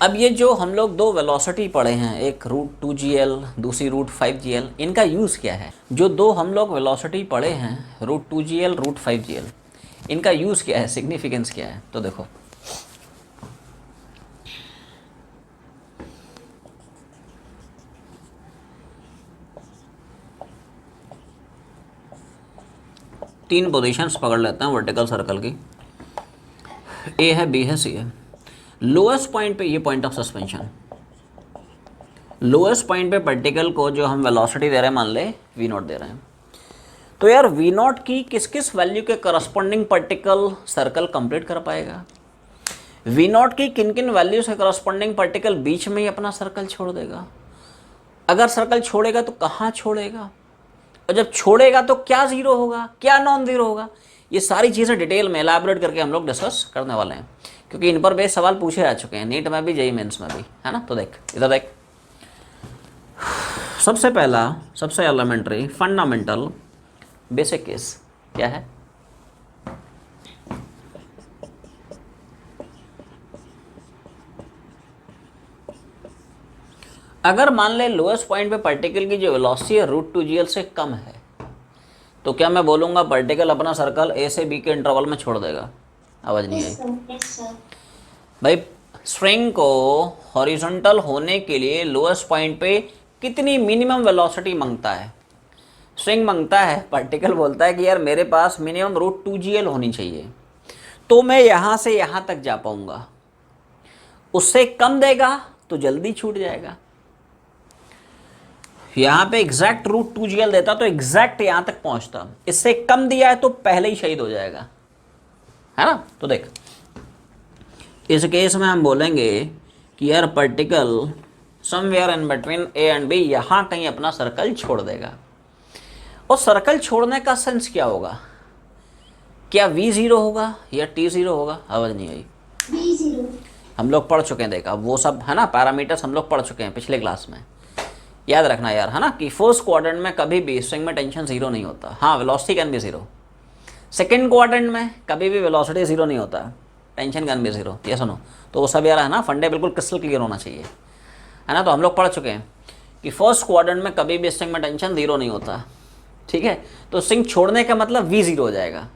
Speaker 1: अब ये जो हम लोग 2 वेलोसिटी पढ़े हैं, एक √2gl, दूसरी √5gl, इनका यूज़ क्या है? जो 2 हम लोग वेलोसिटी पढ़े हैं √2gl, √5gl, इनका यूज़ क्या है, सिग्निफिकेंस क्या है? तो देखो, तीन पोजीशंस पकड़ लेते हैं वर्टिकल सर्कल की, ए है, बी है, सी है। लोएस्ट पॉइंट पे ये point of suspension, lowest point पे पार्टिकल को जो हम वेलोसिटी दे रहे हैं, मान ले v0 दे रहे हैं, तो यार v0 की किस किस वैल्यू के करस्पॉन्डिंग पार्टिकल सर्कल कंप्लीट कर पाएगा? v0 की किन किन वैल्यू से करस्पॉन्डिंग पार्टिकल बीच में ही अपना सर्कल छोड़ देगा? अगर सर्कल छोड़ेगा तो कहाँ छोड़ेगा, और जब छोड़ेगा तो क्या ज़ीरो होगा, क्या नॉन ज़ीरो होगा? ये सारी चीज़ें डिटेल में एलैबोरेट करके हम लोग डिस्कस करने वाले हैं, क्योंकि इन पर बेस सवाल पूछे आ चुके हैं, नीट में भी, जेईई मेंस में भी, है ना। तो देख इधर देख, सबसे पहला, सबसे एलिमेंट्री, फंडामेंटल, बेसिक केस क्या है? अगर मान ले लोएस्ट पॉइंट पे पार्टिकल की जो वेलोसिटी है √2gl से कम है, तो क्या मैं बोलूँगा पार्टिकल अपना सर्कल ए से बी के इंटरवल में छोड़ देगा? आवाज़ नहीं आई भाई। स्ट्रिंग को हॉरिजॉन्टल होने के लिए लोएस्ट पॉइंट पे कितनी मिनिमम वेलोसिटी मांगता है? स्ट्रिंग मांगता है, पार्टिकल बोलता है कि यार मेरे पास मिनिमम √2gl होनी चाहिए, तो मैं यहाँ से यहाँ तक जा पाऊँगा। उससे कम देगा तो जल्दी छूट जाएगा। यहाँ पे एग्जैक्ट √2gl देता तो एग्जैक्ट यहाँ तक पहुँचता, इससे कम दिया है तो पहले ही शहीद हो जाएगा, है ना। तो देख, इस केस में हम बोलेंगे कि यार particle somewhere in between A and B यहाँ कहीं अपना सर्कल छोड़ देगा। और सर्कल छोड़ने का सेंस क्या होगा? क्या v0 होगा या t0 होगा? आवाज़ नहीं आई।
Speaker 2: v0
Speaker 1: हम लोग पढ़ चुके हैं, देखा वो सब, है ना, पैरामीटर्स हम लोग पढ़ चुके हैं पिछले क्लास में। याद रखना यार, है ना, कि फर्स्ट क्वाड्रेंट में कभी भी स्ट्रिंग में टेंशन 0 नहीं होता। हाँ, velocity can be 0। Second quadrant में कभी भी वेलोसिटी 0 नहीं होता, टेंशन कैन बी 0। ये सुनो, तो वो सब यार, है ना, फंडे बिल्कुल क्रिस्टल क्लियर होना चाहिए, है ना। तो हम लोग पढ़ चुके हैं कि फर्स्ट क्वाड्रेंट में कभी भी स्ट्रिंग में टेंशन 0 नहीं होता, ठीक है। तो स्ट्रिंग छोड़ने का मतलब v0 हो जाएगा।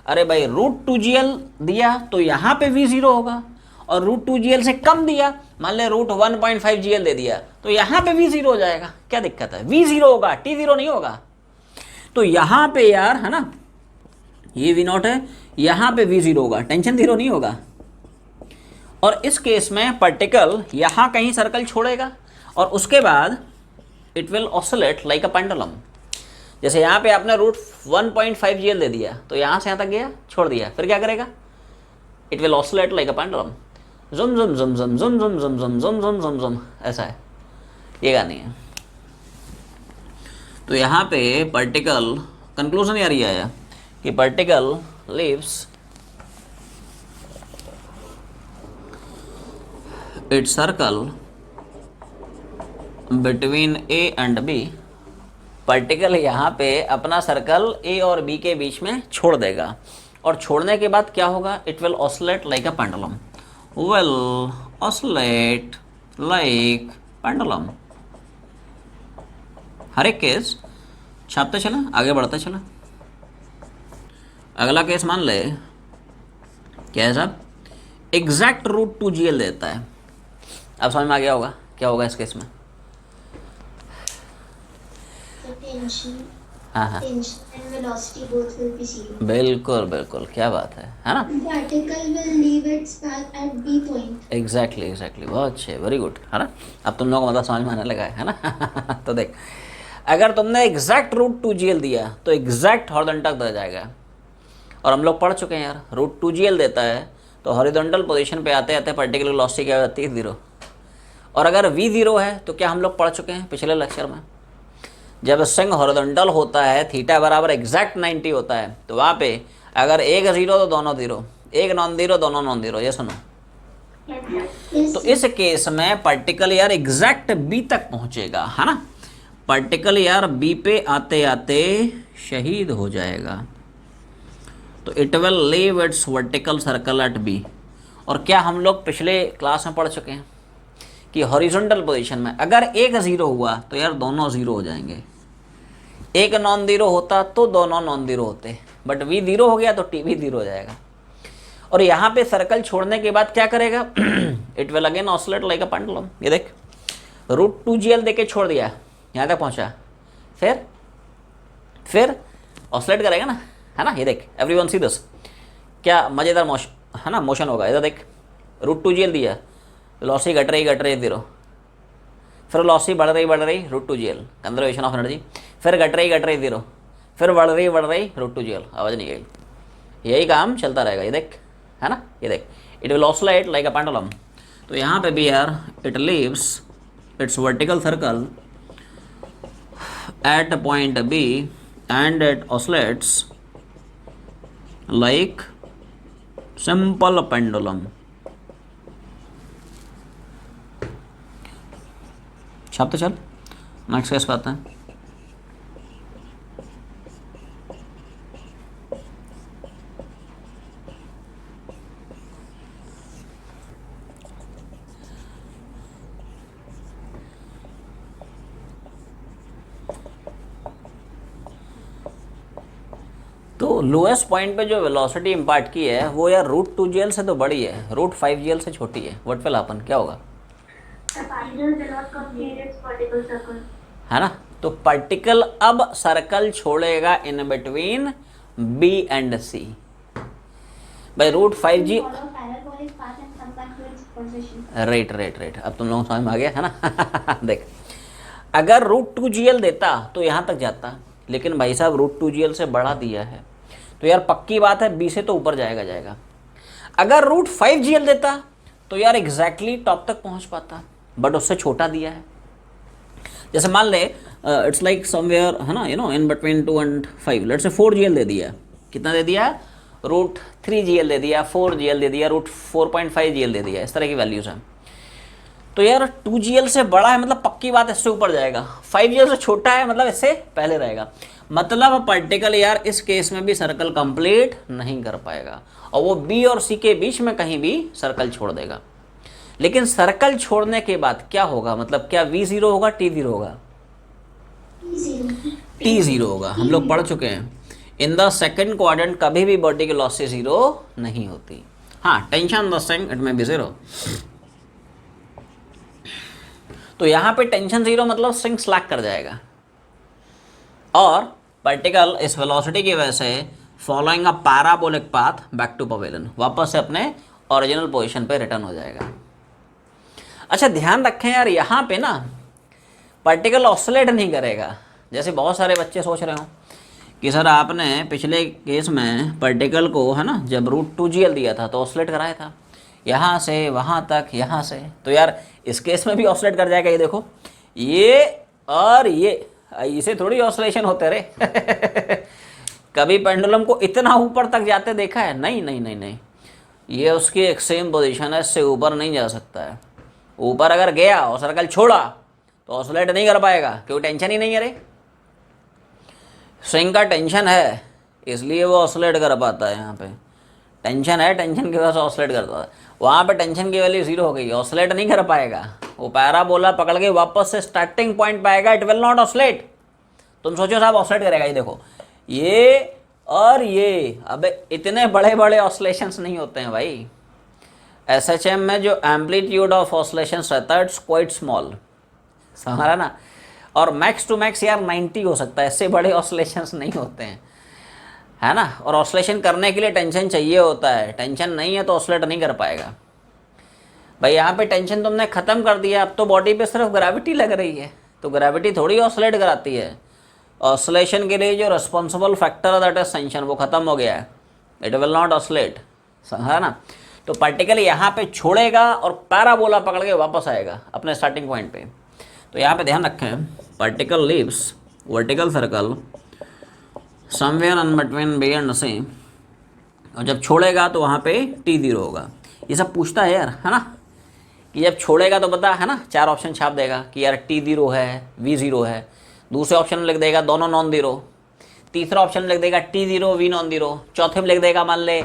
Speaker 1: अरे भाई √2gl दिया तो यहाँ पे v0 होगा, और √2gl से कम दिया, मान ले √1.5gl दे दिया, तो यहाँ पे v0 हो जाएगा। क्या दिक्कत है? v0 होगा, t0 नहीं होगा। तो यहाँ पे यार, है ना, ये v0 है, यहाँ पे v0 होगा, टेंशन 0 नहीं होगा। और इस केस में पार्टिकल यहाँ कहीं सर्कल छोड़ेगा, और उसके बाद it will oscillate like a pendulum. जैसे यहाँ पे आपने √1.5gl दे दिया, तो यहाँ से यहाँ तक गया, छोड़ दिया, फिर क्या करेगा? It will oscillate like a pendulum, जुम जुम जुम जुम जुम जुम जुम जुम जुम जुम जुम जुम, ऐसा है, ये गानी है। तो यहाँ पे पार्टिकल, कंक्लूजन यार ये आया कि particle leaves its circle between A and B, particle यहाँ पे अपना सर्कल ए और बी के बीच में छोड़ देगा, और छोड़ने के बाद क्या होगा, it will oscillate like a pendulum, will oscillate like pendulum. हर एक केस छापते चला, आगे बढ़ते चला। अगला केस मान ले, क्या है साहब, एग्जैक्ट रूट 2gl देता है। अब समझ में आ गया होगा क्या होगा इस केस में।
Speaker 2: The tension,
Speaker 1: हाँ हाँ,
Speaker 2: tension and velocity both will be zero.
Speaker 1: बिल्कुल बिल्कुल, क्या बात है ना।
Speaker 2: Particle will leave its path at B point.
Speaker 1: Exactly exactly, बहुत अच्छे, वेरी गुड, है ना। अब तुम लोगों को मतलब समझ में आने लगा है ना। तो देख, अगर तुमने एग्जैक्ट रूट 2gl दिया तो एग्जैक्ट हॉरिजॉन्टल दे जाएगा, और हम लोग पढ़ चुके हैं यार, रूट 2gl देता है तो हॉरिजॉन्टल पोजीशन पे आते आते पार्टिकल वेलोसिटी क्या होती है, 0। और अगर v 0 है तो क्या हम लोग पढ़ चुके हैं पिछले लेक्चर में, जब स्ट्रिंग हॉरिजॉन्टल होता है, थीटा बराबर एग्जैक्ट 90 होता है, तो वहाँ पे अगर एक 0 तो दोनों 0, एक नॉन 0 दोनों नॉन 0, ये सुनो।
Speaker 2: Yes,
Speaker 1: तो इस केस में पार्टिकल यार एग्जैक्ट बी तक पहुंचेगा, है ना। पार्टिकल यार बी पे आते आते शहीद हो जाएगा, तो it will leave its vertical circle at B. और क्या हम लोग पिछले क्लास में पढ़ चुके हैं कि हॉरिजॉन्टल पोजीशन में अगर एक 0 हुआ तो यार दोनों 0 हो जाएंगे, एक नॉन 0 होता तो दोनों नॉन 0 होते, बट v 0 हो गया तो t भी 0 हो जाएगा। और यहाँ पे सर्कल छोड़ने के बाद क्या करेगा, it will again oscillate like a pendulum. ये देख, रूट 2gl देके छोड़ दिया, यहाँ तक पहुँचा, फिर ऑसिलेट करेगा ना, है ना। ये देख, एवरीवन सी दिस, क्या मज़ेदार मोशन है ना, मोशन होगा। इधर देख, रूट 2gl दिया, वेलोसिटी घट रही 0, फिर वेलोसिटी बढ़ रही root 2gl, conservation of energy, फिर घट रही 0, फिर बढ़ रही रूट 2gl, आवाज़ नहीं गई, यही काम चलता रहेगा। ये देख, है ना, ये देख, it will oscillate like a pendulum. तो यहाँ पे भी यार it leaves its vertical circle at point B and it oscillates like simple pendulum. छापते चल, नेक्स्ट केस पे आते हैं। तो लोएस्ट पॉइंट पे जो वेलोसिटी इम्पार्ट की है वो यार रूट 2gl से तो बड़ी है, रूट 5gl से छोटी है। व्हाट विल हैपन, क्या होगा,
Speaker 2: the particle will not complete its vertical circle.
Speaker 1: है ना। तो पार्टिकल अब सर्कल छोड़ेगा in between B and C by root 5g।
Speaker 2: Follow parabolic path and come back to its position.
Speaker 1: Right, अब तुम लोगों को समझ में आ गया है ना। देख, अगर रूट 2gl देता तो यहाँ तक जाता, लेकिन भाई साहब रूट 2gl से बढ़ा दिया है, तो यार पक्की बात है बी से तो ऊपर जाएगा। अगर रूट 5gl देता तो यार एग्जैक्टली टॉप तक पहुँच पाता, बट उससे छोटा दिया है। जैसे मान ले इट्स लाइक समवेयर, है ना, in between 2 and 5, let's say 4gl दे दिया, कितना दे दिया, रूट 3gl दे दिया, 4gl दे दिया, रूट 4.5gl दे दिया, इस तरह की वैल्यूज हैं। तो यार 2gl से बड़ा है मतलब पक्की बात इससे ऊपर जाएगा, 5gl से छोटा है मतलब इससे पहले रहेगा। मतलब पार्टिकल यार इस केस में भी सर्कल कंप्लीट नहीं कर पाएगा, और वो बी और सी के बीच में कहीं भी सर्कल छोड़ देगा। लेकिन सर्कल छोड़ने के बाद क्या होगा, मतलब क्या v 0 होगा, t 0 होगा,
Speaker 2: Zero.
Speaker 1: t 0 होगा। हम लोग पढ़ चुके हैं, इन द सेकंड क्वाड्रेंट कभी भी बॉडी की वेलोसिटी 0 नहीं होती। हाँ, टेंशन द स्ट्रिंग इट में बी 0। तो यहाँ पे टेंशन 0 मतलब स्ट्रिंग स्लैक कर जाएगा, और पार्टिकल इस वेलोसिटी की वजह से following a parabolic path back to pavilion, वापस से अपने ओरिजिनल पोजीशन पे रिटर्न हो जाएगा। अच्छा ध्यान रखें यार, यहाँ पे ना पार्टिकल ऑसिलेट नहीं करेगा। जैसे बहुत सारे बच्चे सोच रहे हो कि सर आपने पिछले केस में पार्टिकल को, है ना, जब रूट 2gl दिया था तो ऑसिलेट कराया था यहाँ से वहाँ तक, यहाँ से, तो यार इस केस में भी ऑसिलेट कर जाएगा। ये देखो, ये और ये, इसे थोड़ी ऑसिलेशन होते रहे। कभी पेंडुलम को इतना ऊपर तक जाते देखा है? नहीं, ये उसकी एक्सट्रीम पोजीशन है, इससे ऊपर नहीं जा सकता है। ऊपर अगर गया और सर्कल छोड़ा तो ऑसिलेट नहीं कर पाएगा, क्योंकि टेंशन ही नहीं है रे। स्विंग का टेंशन है इसलिए वो ऑसलेट कर पाता है। यहाँ पे टेंशन है, टेंशन की वजह से ऑसलेट करता है। वहाँ पे टेंशन की वैल्यू 0 हो गई, ऑसलेट नहीं कर पाएगा। वो पैराबोला पकड़ के वापस से स्टार्टिंग पॉइंट पे आएगा, इट विल नॉट ऑसलेट। तुम सोचो साहब ऑसलेट करेगा, ये देखो ये और ये, अबे इतने बड़े बड़े ऑसलेशंस नहीं होते हैं भाई। एसएचएम में जो एम्पलीट्यूड ऑफ ऑसलेशंस रहता है इट्स क्वाइट स्मॉल, समझा ना। और मैक्स टू मैक्स यार 90 हो सकता है, इससे बड़े ऑसलेशंस नहीं होते हैं, है ना। और ऑसलेशन करने के लिए टेंशन चाहिए होता है, टेंशन नहीं है तो ऑसलेट नहीं कर पाएगा भाई। यहाँ पे टेंशन तुमने ख़त्म कर दिया, अब तो बॉडी पे सिर्फ ग्रेविटी लग रही है, तो ग्रेविटी थोड़ी ऑसलेट कराती है। ऑसलेशन के लिए जो responsible factor that is tension वो ख़त्म हो गया है, इट विल नॉट ऑसलेट, समझा ना। तो पार्टिकल यहाँ पे छोड़ेगा और पैराबोला पकड़ के वापस आएगा अपने स्टार्टिंग पॉइंट पे। तो यहाँ पे ध्यान रखें, particle leaves vertical circle somewhere in between B and C, और जब छोड़ेगा तो वहाँ पे T0 होगा। ये सब पूछता है यार, है ना, कि जब छोड़ेगा तो पता है ना, 4 ऑप्शन छाप देगा कि यार T0 है, V0 है, दूसरे ऑप्शन में लिख देगा दोनों नॉन जीरो, तीसरा ऑप्शन में लिख देगा T0 V नॉन जीरो, चौथे में लिख देगा मान ले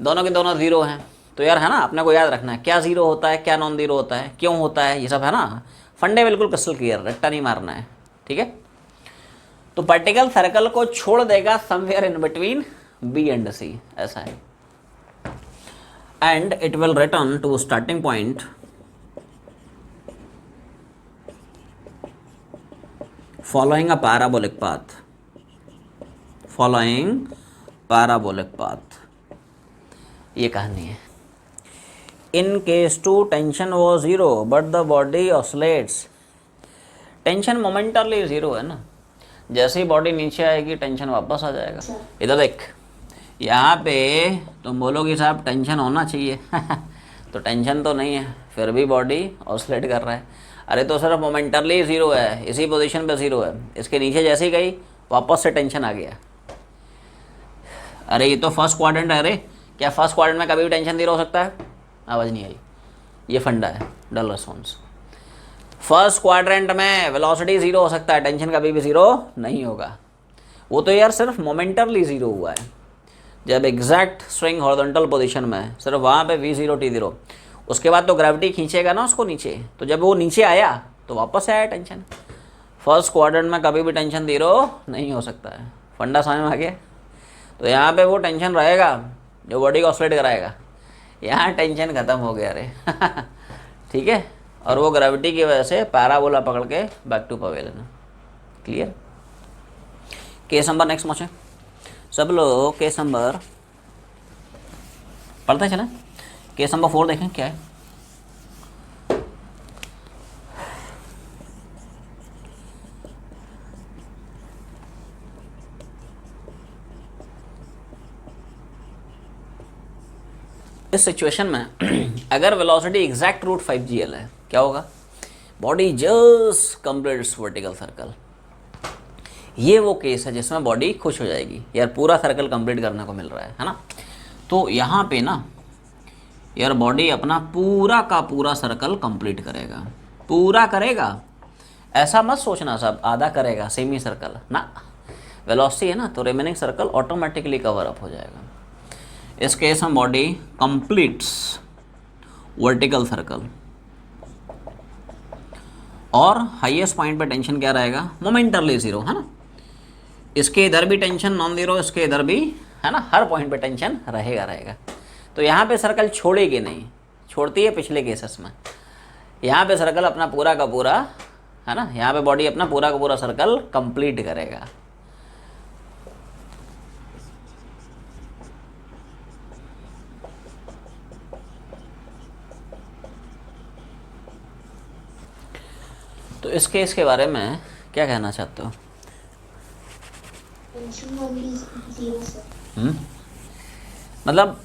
Speaker 1: दोनों के दोनों जीरो हैं। तो यार है ना, अपने को याद रखना है क्या जीरो होता है, क्या नॉन जीरो होता है, क्यों होता है, ये सब है ना, फंडे बिल्कुल क्रिस्टल क्लियर, रट्टा नहीं मारना है, ठीक है। तो पार्टिकल सर्कल को छोड़ देगा somewhere in between B and C, ऐसा है। And it will return to starting point following a parabolic path, following parabolic path, ये कहानी है। In case two tension was 0 but the body oscillates. Tension momentarily 0 है ना, जैसे ही body नीचे आएगी टेंशन वापस आ जाएगा। इधर देख, यहाँ पे तुम बोलोगे साहब टेंशन होना चाहिए तो टेंशन तो नहीं है, फिर भी बॉडी ऑसलेट कर रहा है। अरे तो सिर्फ मोमेंटरली 0 है, इसी पोजीशन पे 0 है, इसके नीचे जैसे ही गई वापस से टेंशन आ गया। अरे ये तो फर्स्ट क्वाड्रेंट है, अरे क्या फर्स्ट क्वाड्रेंट में कभी भी टेंशन 0 हो सकता है? आवाज़ नहीं आई, ये फंडा है डल रिस्पॉन्स। फर्स्ट क्वाड्रेंट में वेलोसिटी 0 हो सकता है, टेंशन कभी भी 0 नहीं होगा। वो तो यार सिर्फ मोमेंटरली 0 हुआ है, जब एग्जैक्ट स्विंग हॉरिजॉन्टल पोजीशन में सिर्फ वहाँ पे V0 T0, उसके बाद तो ग्रेविटी खींचेगा ना उसको नीचे, तो जब वो नीचे आया तो वापस आया टेंशन। फर्स्ट क्वाड्रेंट में कभी भी टेंशन 0 नहीं हो सकता है, फंडा समझ में आ गया। तो यहाँ पे वो टेंशन रहेगा जो बॉडी को ऑसलेट कराएगा, यहाँ टेंशन ख़त्म हो गया रे ठीक है। और वो ग्रेविटी की वजह से पैराबोला पकड़ के back to pavilion, clear. Case number next पहुँचे सब लोग, केस नंबर पढ़ते चलें। केस नंबर 4 देखें क्या है। इस सिचुएशन में अगर वेलोसिटी एग्जैक्ट रूट 5gl है, क्या होगा? Body just completes vertical circle. ये वो केस है जिसमें बॉडी खुश हो जाएगी, यार पूरा सर्कल कंप्लीट करने को मिल रहा है ना। तो यहाँ पे ना यार बॉडी अपना पूरा का पूरा सर्कल कंप्लीट करेगा, पूरा करेगा। ऐसा मत सोचना सब आधा करेगा, सेमी सर्कल ना, वेलोसिटी है ना, तो remaining circle automatically cover up हो जाएगा। इस केस में बॉडी कंप्लीट्स वर्टिकल सर्कल, और हाईएस्ट पॉइंट पे टेंशन क्या रहेगा? मोमेंटरली 0, है ना। इसके इधर भी टेंशन नॉन जीरो, इसके इधर भी, है ना, हर पॉइंट पे टेंशन रहेगा। तो यहाँ पे सर्कल छोड़ेगी नहीं, छोड़ती है पिछले केसेस में। यहाँ पे सर्कल अपना पूरा का पूरा, है ना, यहाँ पे बॉडी अपना पूरा का पूरा सर्कल कंप्लीट करेगा। तो इस केस के बारे में क्या कहना चाहते हो? मतलब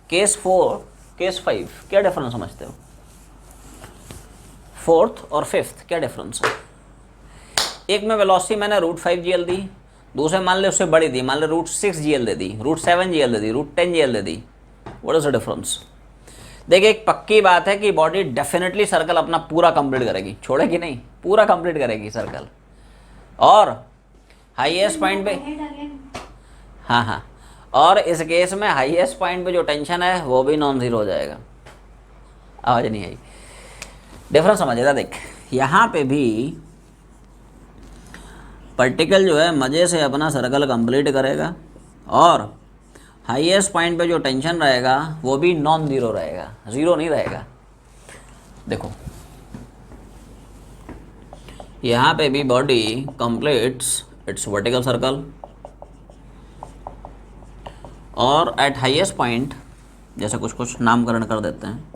Speaker 1: केस 4 केस 5 क्या डिफरेंस समझते हो? 4th और 5th क्या डिफरेंस है? एक में वेलोसिटी मैंने रूट 5gl दी, दूसरे मान ले उससे बड़ी दी, मान ले रूट 6gl दे दी, रूट 7gl दे दी, रूट 10gl दे दी। What is the difference? देखिए एक पक्की बात है कि बॉडी डेफिनेटली सर्कल अपना पूरा कंप्लीट करेगी, छोड़ेगी नहीं, पूरा कंप्लीट करेगी सर्कल। और हाईएस्ट पॉइंट पे, हाँ हाँ, और इस केस में हाईएस्ट पॉइंट पे जो टेंशन है वो भी नॉन ज़ीरो हो जाएगा। आवाज़ नहीं आई, डिफरेंस समझेगा। देख यहाँ पे भी पार्टिकल जो है मज़े से अपना सर्कल कंप्लीट करेगा और हाईएस्ट पॉइंट पे जो टेंशन रहेगा वो भी नॉन ज़ीरो रहेगा, ज़ीरो नहीं रहेगा। देखो यहाँ पे भी body completes it's vertical circle और एट हाईएस्ट पॉइंट, जैसे कुछ कुछ नामकरण कर देते हैं,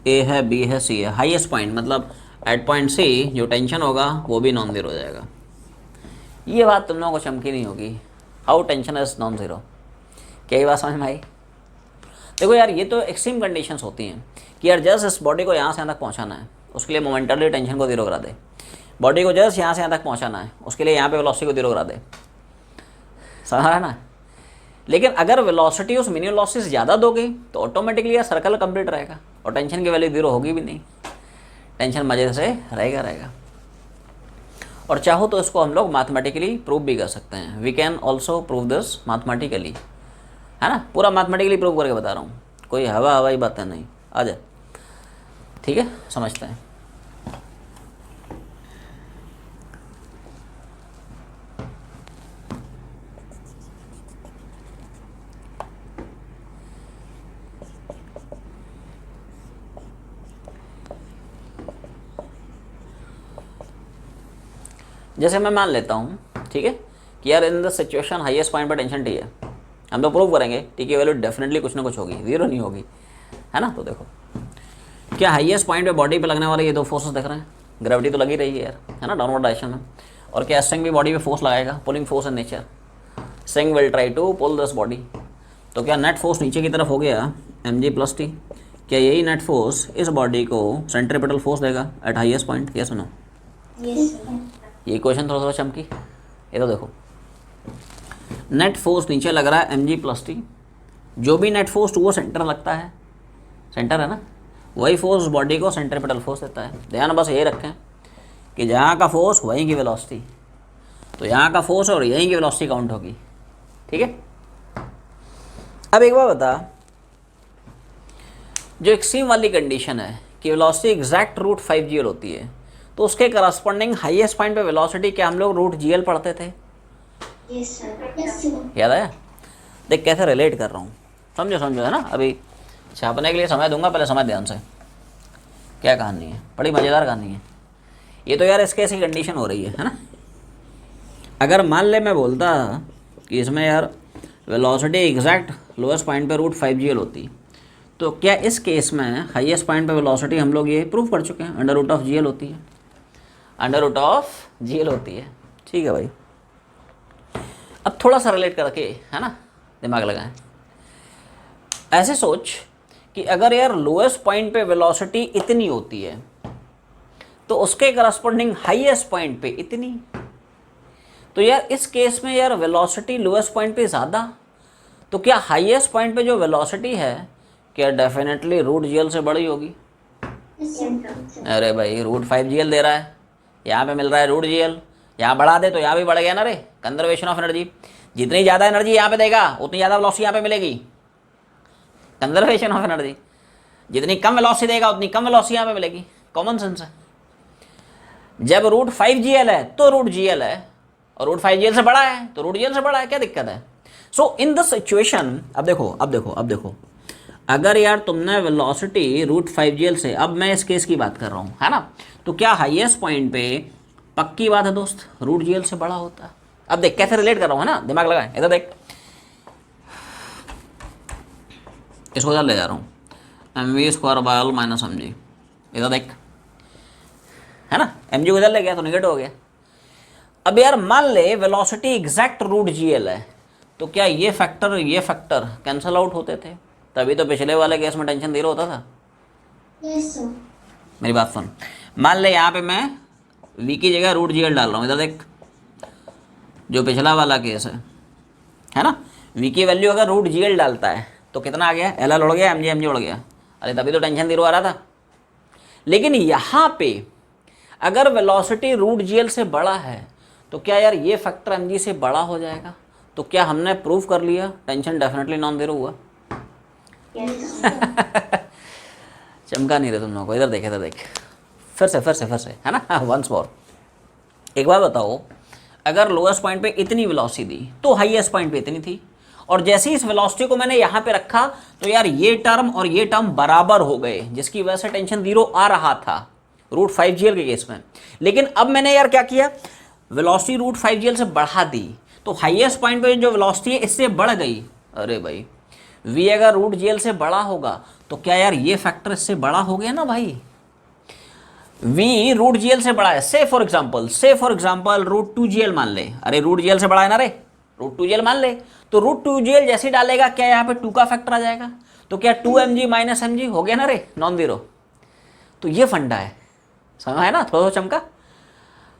Speaker 1: ए है, बी है, सी है, हाईएस्ट पॉइंट मतलब एट पॉइंट सी जो टेंशन होगा वो भी नॉन ज़ीरो हो जाएगा। ये बात तुम लोगों को चमकी नहीं होगी, how tension is non zero. क्या ये बात समझ में आई? देखो यार, ये तो एक्सट्रीम कंडीशंस होती हैं कि यार जस्ट इस बॉडी को यहाँ से यहाँ तक पहुँचाना है, उसके लिए मोमेंटली टेंशन को ज़ीरो करा दे। बॉडी को जस्ट यहाँ से यहाँ तक पहुँचाना है, उसके लिए यहाँ पे वेलोसिटी को ज़ीरो करा दे। समझ रहा है ना? लेकिन अगर वेलोसिटी उस मिनिमम वेलोसिटी से ज़्यादा दोगे तो ऑटोमेटिकली यार सर्कल कंप्लीट रहेगा और टेंशन की वैल्यू ज़ीरो होगी भी नहीं, टेंशन मजे से रहेगा। और चाहो तो इसको हम लोग मैथमेटिकली प्रूव भी कर सकते हैं। We can also prove this mathematically, है ना? पूरा मैथमेटिकली प्रूव करके बता रहा हूँ, कोई हवाई बातें नहीं। आ जाए, ठीक है, समझते हैं। जैसे मैं मान लेता हूँ, ठीक है, कि यार in the situation highest point पर टेंशन टी है, हम तो प्रूव करेंगे टी की वैल्यू डेफिनेटली कुछ ना कुछ होगी, ज़ीरो नहीं होगी, है ना? तो देखो क्या हाईएस्ट पॉइंट पे बॉडी पे लगने वाले ये दो फोर्सेस दिख रहे हैं, ग्रेविटी तो लगी रही है यार, है ना, डाउनवर्ड डायरेक्शन में। और क्या स्ट्रिंग भी बॉडी पे फोर्स लगाएगा, pulling force in nature, string will try to pull this body. तो क्या नेट फोर्स नीचे की तरफ हो गया mg+t, क्या यही नेट फोर्स इस बॉडी को सेंट्रीपिटल फोर्स देगा at highest point? Yes no? ये क्वेश्चन थोड़ा चमकी। ये तो देखो नेट फोर्स नीचे लग रहा है mg+t, जो भी नेट फोर्स वो सेंटर लगता है, सेंटर है ना, वही फोर्स बॉडी को सेंट्रीपिटल फोर्स देता है। ध्यान बस यही रखें कि जहाँ का फोर्स वहीं की वेलोसिटी, तो यहाँ का फोर्स और यहीं की वेलोसिटी काउंट होगी, ठीक है। अब एक बार बता, जो एक्सट्रीम वाली कंडीशन है कि वेलोसिटी एग्जैक्ट √5gl होती है, तो उसके करस्पॉन्डिंग हाईएस्ट पॉइंट पे वेलोसिटी क्या हम लोग √gl पढ़ते थे?
Speaker 2: Yes sir.
Speaker 1: याद आया? देख कैसे रिलेट कर रहा हूँ, समझो है ना। अभी छापने के लिए समय दूंगा, पहले समझ ध्यान से क्या कहानी है, बड़ी मज़ेदार कहानी है ये तो यार। इसके ऐसी कंडीशन हो रही है ना। अगर मान ले मैं बोलता कि इसमें यार वेलोसिटी एग्जैक्ट लोएस्ट पॉइंट पे √5gl होती, तो क्या इस केस में हाईएस्ट पॉइंट पे वेलोसिटी हम लोग ये प्रूव कर चुके हैं √gl होती है, √gl होती है, ठीक है भाई। अब थोड़ा सा रिलेट करके, है ना, दिमाग लगाएं। ऐसे सोच कि अगर यार लोएस्ट पॉइंट पे वेलोसिटी इतनी होती है तो उसके करस्पॉन्डिंग हाईएस्ट पॉइंट पे इतनी, तो यार इस केस में यार वेलोसिटी लोएस्ट पॉइंट पे ज़्यादा, तो क्या हाईएस्ट पॉइंट पे जो वेलोसिटी है क्या डेफिनेटली √gl से बड़ी होगी? अरे भाई √5gl दे रहा है, यहाँ पे मिल रहा है √gl, यहाँ बढ़ा दे तो यहाँ भी बढ़ गया ना रे, कंजर्वेशन ऑफ एनर्जी। जितनी ज़्यादा एनर्जी यहाँ पे देगा उतनी ज़्यादा वेलोसिटी यहाँ पे मिलेगी, कंजर्वेशन ऑफ एनर्जी। जितनी कम वेलोसिटी देगा उतनी कम वेलोसिटी यहाँ पे मिलेगी, कॉमन सेंस है। जब √5gl है तो √gl है, और √5gl से बड़ा है तो √gl से बड़ा है, क्या दिक्कत है? सो इन दिस सिचुएशन, अब देखो, अगर यार तुमने वेलोसिटी √5gl से, अब मैं इस केस की बात कर रहा हूँ, है ना, तो क्या हाईएस्ट पॉइंट पे पक्की बात है दोस्त √gl से बड़ा होता है। अब देख कैसे रिलेट कर रहा हूँ, है ना, दिमाग लगाए। इधर देख, इसको इधर ले जा रहा हूँ, mv² - mg। इधर देख, है ना, mg को इधर ले गया तो निगेटिव हो गया। अब यार मान ले वेलोसिटी एग्जैक्ट √gl है, तो क्या ये फैक्टर कैंसल आउट होते थे? तभी तो पिछले वाले केस में टेंशन 0 होता था।
Speaker 2: Yes sir.
Speaker 1: मेरी बात सुन, मान ले यहाँ पे मैं v की जगह √gl डाल रहा हूँ। इधर देख, जो पिछला वाला केस है ना, v की वैल्यू अगर √gl डालता है तो कितना आ गया? एल उड़ गया, mg उड़ गया। अरे तभी तो टेंशन 0 आ रहा था। लेकिन यहाँ पे अगर वेलोसिटी √gl से बड़ा है तो क्या यार ये फैक्टर mg से बड़ा हो जाएगा? तो क्या हमने प्रूव कर लिया टेंशन डेफिनेटली नॉन जीरो हुआ? चमका नहीं रहे तुम लोगों को, इधर देखे, इधर देख, फिर से है ना, वंस मोर। एक बार बताओ, अगर लोएस्ट पॉइंट पे इतनी वेलोसिटी दी तो हाईएस्ट पॉइंट पे इतनी थी, और जैसे ही इस वेलोसिटी को मैंने यहाँ पे रखा तो यार ये टर्म और ये टर्म बराबर हो गए, जिसकी वजह से टेंशन जीरो आ रहा था √5gl के केस में। लेकिन अब मैंने यार क्या किया, वेलोसिटी √5gl से बढ़ा दी, तो हाईएस्ट पॉइंट पे जो वेलोसिटी है इससे बढ़ गई। अरे भाई v अगर √gl से बड़ा होगा तो क्या यार ये फैक्टर इससे बड़ा हो गया ना भाई? v √gl से बड़ा है, से फॉर एग्जाम्पल √2gl मान ले, अरे √gl से बड़ा है ना रे, √2gl मान ले, तो √2gl जैसे डालेगा क्या यहाँ पे 2 का फैक्टर आ जाएगा, तो क्या 2mg माइनस mg हो गया ना रे, नॉन जीरो। तो ये फंडा है, समझ है ना, थोड़ा चमका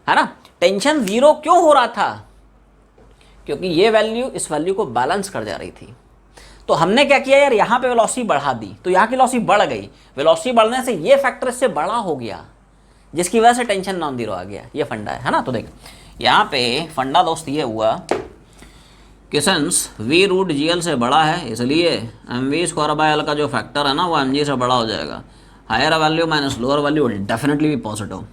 Speaker 1: है ना। टेंशन जीरो क्यों हो रहा था? क्योंकि ये वैल्यू इस वैल्यू को बैलेंस कर जा रही थी। तो हमने क्या किया यार, यहाँ पे वेलोसिटी बढ़ा दी तो यहाँ की वेलोसिटी बढ़ गई, वेलोसिटी बढ़ने से ये फैक्टर इससे बड़ा हो गया, जिसकी वजह से टेंशन नॉन जीरो आ गया। ये फंडा है ना। तो देख यहाँ पे फंडा दोस्त ये हुआ कि सिंस v √gl से बड़ा है इसलिए mv²/l का जो फैक्टर है ना वो mg से बड़ा हो जाएगा। Higher value minus lower value will definitely be positive,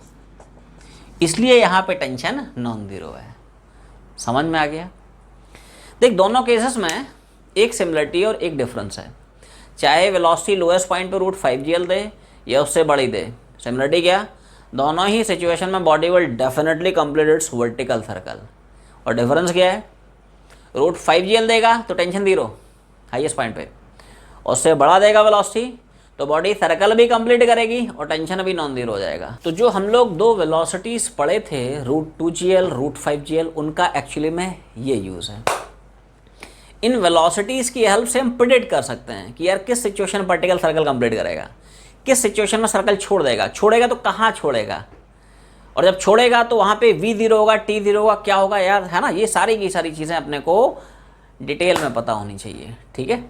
Speaker 1: इसलिए यहाँ पे टेंशन नॉन जीरो है। समझ में आ गया? देख दोनों केसेस में एक सिमिलरिटी और एक डिफरेंस है, चाहे वेलोसिटी लोएस्ट पॉइंट पे √5gl दे या उससे बड़ी दे। सिमिलरिटी क्या? दोनों ही सिचुएशन में body will definitely complete its vertical circle. और डिफरेंस क्या है? √5gl देगा तो टेंशन जीरो हाईएस्ट पॉइंट पे, और उससे बड़ा देगा वेलोसिटी तो बॉडी सर्कल भी कंप्लीट करेगी और टेंशन भी नॉन जीरो हो जाएगा। तो जो हम लोग दो वेलोसिटीज पढ़े थे √2gl √5gl, उनका एक्चुअली में ये यूज़ है। इन वेलोसिटीज की हेल्प से हम प्रिडिक्ट कर सकते हैं कि यार किस सिचुएशन में वर्टिकल सर्कल कंप्लीट करेगा, किस सिचुएशन में सर्कल छोड़ देगा, छोड़ेगा तो कहाँ छोड़ेगा, और जब छोड़ेगा तो वहाँ पे v0 होगा, t0 होगा, क्या होगा यार, है ना। ये सारी की सारी चीज़ें अपने को डिटेल में पता होनी चाहिए, ठीक है।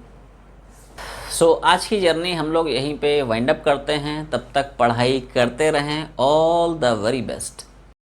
Speaker 1: सो आज की जर्नी हम लोग यहीं पे वाइंड अप करते हैं, तब तक पढ़ाई करते रहें। All the very best.